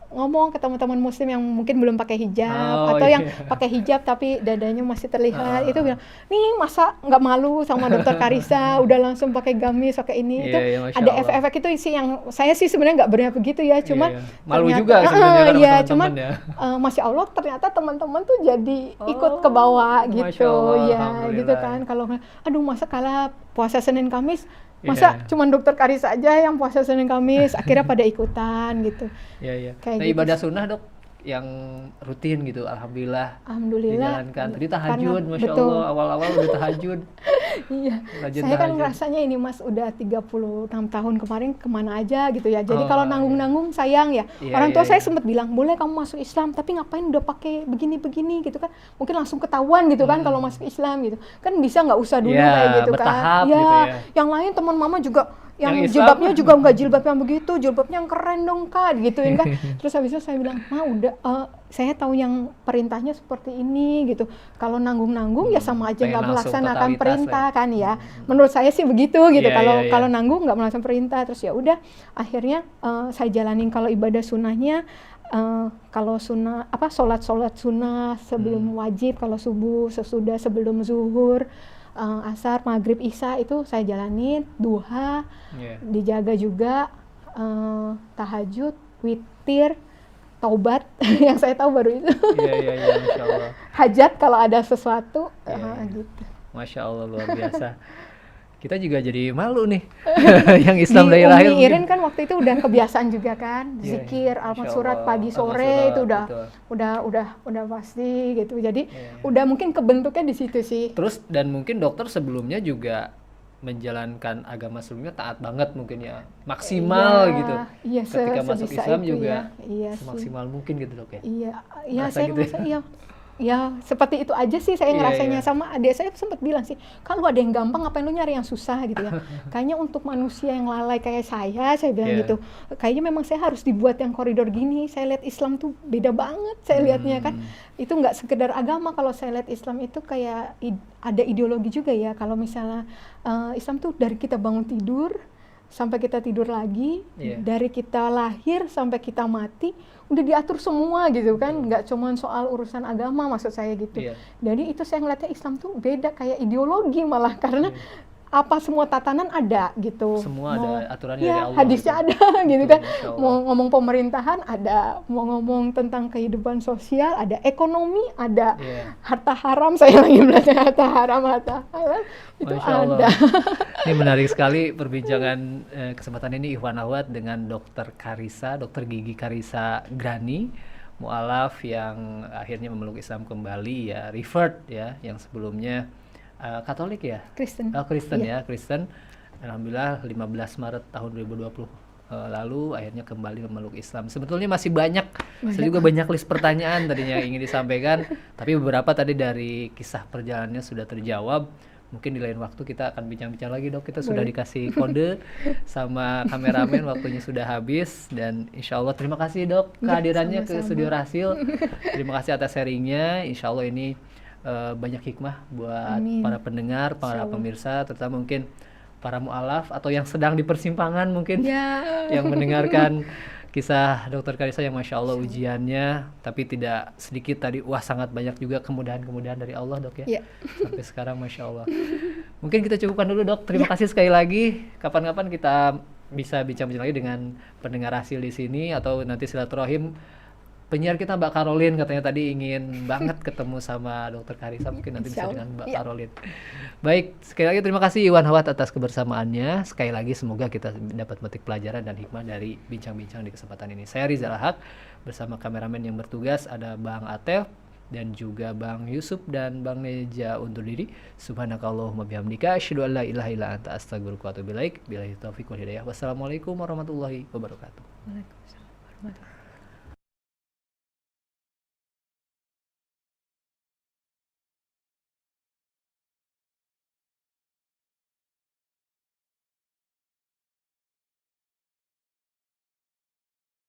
Speaker 2: ngomong ke teman-teman muslim yang mungkin belum pakai hijab atau yang pakai hijab tapi dadanya masih terlihat, itu bilang, nih masa nggak malu sama dokter Karissa udah langsung pakai gamis, pakai ini. Itu ada efek-efek itu sih yang saya sih sebenarnya nggak berniat begitu ya, cuma
Speaker 1: malu juga sebenarnya
Speaker 2: ya, cuman Masya Allah ternyata teman-teman tuh jadi ikut ke bawah gitu ya, gitu kan. Kalau aduh masa kalah puasa Senin Kamis masa cuman dokter Karissa aja yang puasa Senin Kamis, akhirnya pada ikutan gitu.
Speaker 1: Iya.
Speaker 2: Kayak
Speaker 1: nah
Speaker 2: gitu.
Speaker 1: ibadah sunnah, Dok, yang rutin gitu, alhamdulillah dijalankan. Tadi tahajud, Masya Allah, awal-awal udah tahajud.
Speaker 2: Iya, saya kan rasanya ini Mas udah 36 tahun kemarin kemana aja gitu ya. Jadi kalau nanggung-nanggung sayang ya. Orang tua saya sempat bilang, boleh kamu masuk Islam, tapi ngapain udah pakai begini-begini gitu kan. Mungkin langsung ketahuan gitu kan kalau masuk Islam gitu. Kan bisa nggak usah dulu kayak gitu kan.
Speaker 1: Gitu ya.
Speaker 2: Yang lain teman mama juga yang jilbabnya juga nggak jilbab yang begitu, jilbabnya yang keren dong Kak, gituin kan. Terus habis itu saya bilang, Ma udah, saya tahu yang perintahnya seperti ini gitu. Kalau nanggung-nanggung ya sama aja nggak melaksanakan perintah kan ya. Menurut saya sih begitu gitu. Kalau nanggung nggak melaksanakan perintah, terus ya udah akhirnya saya jalanin. Kalau ibadah sunnahnya, kalau sunnah sholat sunnah sebelum wajib, kalau subuh, sesudah, sebelum zuhur, asar, maghrib, isya itu saya jalanin, duha, dijaga juga, tahajud, witir, taubat, yang saya tahu baru itu.
Speaker 1: Iya, Masya Allah.
Speaker 2: Hajat kalau ada sesuatu, gitu.
Speaker 1: Masya Allah, luar biasa. Kita juga jadi malu nih, yang Islam dari lahir.
Speaker 2: Umi Iren kan waktu itu udah kebiasaan juga kan, zikir, surat pagi sore itu udah pasti gitu. Jadi udah mungkin kebentuknya di situ sih.
Speaker 1: Terus dan mungkin dokter sebelumnya juga menjalankan agama sebelumnya taat banget mungkin ya, maksimal gitu.
Speaker 2: Iya,
Speaker 1: ketika masuk Islam juga
Speaker 2: semaksimal
Speaker 1: mungkin gitu, Dok ya.
Speaker 2: Iya, saya gitu ngerasa ya seperti itu aja sih saya ngerasanya. Sama adik saya sempat bilang sih, kalau ada yang gampang ngapain lu nyari yang susah gitu ya. Kayaknya untuk manusia yang lalai kayak saya bilang gitu, kayaknya memang saya harus dibuat yang koridor gini. Saya lihat Islam tuh beda banget saya lihatnya kan. Itu nggak sekedar agama, kalau saya lihat Islam itu kayak ada ideologi juga ya. Kalau misalnya Islam tuh dari kita bangun tidur sampai kita tidur lagi, dari kita lahir sampai kita mati udah diatur semua gitu kan, nggak cuma soal urusan agama maksud saya gitu. Jadi itu saya ngeliatnya Islam tuh beda kayak ideologi malah, karena apa semua tatanan ada gitu.
Speaker 1: Semua ada aturannya
Speaker 2: ya,
Speaker 1: dari Allah
Speaker 2: hadisnya
Speaker 1: gitu.
Speaker 2: ada gitu
Speaker 1: Betul,
Speaker 2: kan.
Speaker 1: Masya Allah.
Speaker 2: Mau ngomong pemerintahan ada, mau ngomong tentang kehidupan sosial ada, ekonomi ada,
Speaker 1: Iya.
Speaker 2: harta haram, saya lagi belajar harta haram itu
Speaker 1: Masya Allah.
Speaker 2: ada.
Speaker 1: Ini menarik sekali perbincangan kesempatan ini Ikhwan Akhwat dengan Dokter Gigi Karissa Grani, mualaf yang akhirnya memeluk Islam kembali ya, revert ya, yang sebelumnya Katolik ya?
Speaker 2: Kristen.
Speaker 1: Kristen
Speaker 2: Iya.
Speaker 1: ya, Kristen. Alhamdulillah 15 Maret tahun 2020 lalu akhirnya kembali memeluk Islam. Sebetulnya masih banyak. Saya juga banyak list pertanyaan tadinya ingin disampaikan, tapi beberapa tadi dari kisah perjalanannya sudah terjawab. Mungkin di lain waktu kita akan bincang-bincang lagi, Dok. Kita sudah dikasih kode sama kameramen, waktunya sudah habis, dan insya Allah terima kasih, Dok, kehadirannya ke Studio Rasil. Terima kasih atas sharingnya. Insya Allah ini banyak hikmah buat para pendengar, para pemirsa, terutama mungkin para mu'alaf atau yang sedang di persimpangan mungkin yang mendengarkan kisah Dokter Karissa yang Masya Allah ujiannya, tapi tidak sedikit tadi, sangat banyak juga kemudahan-kemudahan dari Allah, Dok ya. Sampai sekarang Masya Allah. Mungkin kita cukupkan dulu, Dok. Terima kasih sekali lagi. Kapan-kapan kita bisa bincang-bincang lagi dengan pendengar Rasil di sini, atau nanti silaturahim. Penyiar kita Mbak Caroline katanya tadi ingin banget ketemu sama Dokter Karissa, mungkin nanti bisa dengan Mbak Caroline. Baik, sekali lagi terima kasih Iwan Akhwat atas kebersamaannya. Sekali lagi semoga kita dapat metik pelajaran dan hikmah dari bincang-bincang di kesempatan ini. Saya Rizal Haq bersama kameramen yang bertugas, ada Bang Atef dan juga Bang Yusuf dan Bang Neja undur diri. Subhanakallahumma bihamdika asyhadu an la ilaha illa anta astaghfiruka wa atubu ilaik. Billahi taufiq wal hidayah. Wassalamualaikum warahmatullahi wabarakatuh.
Speaker 2: Waalaikumsalam warahmatullahi wabarakatuh.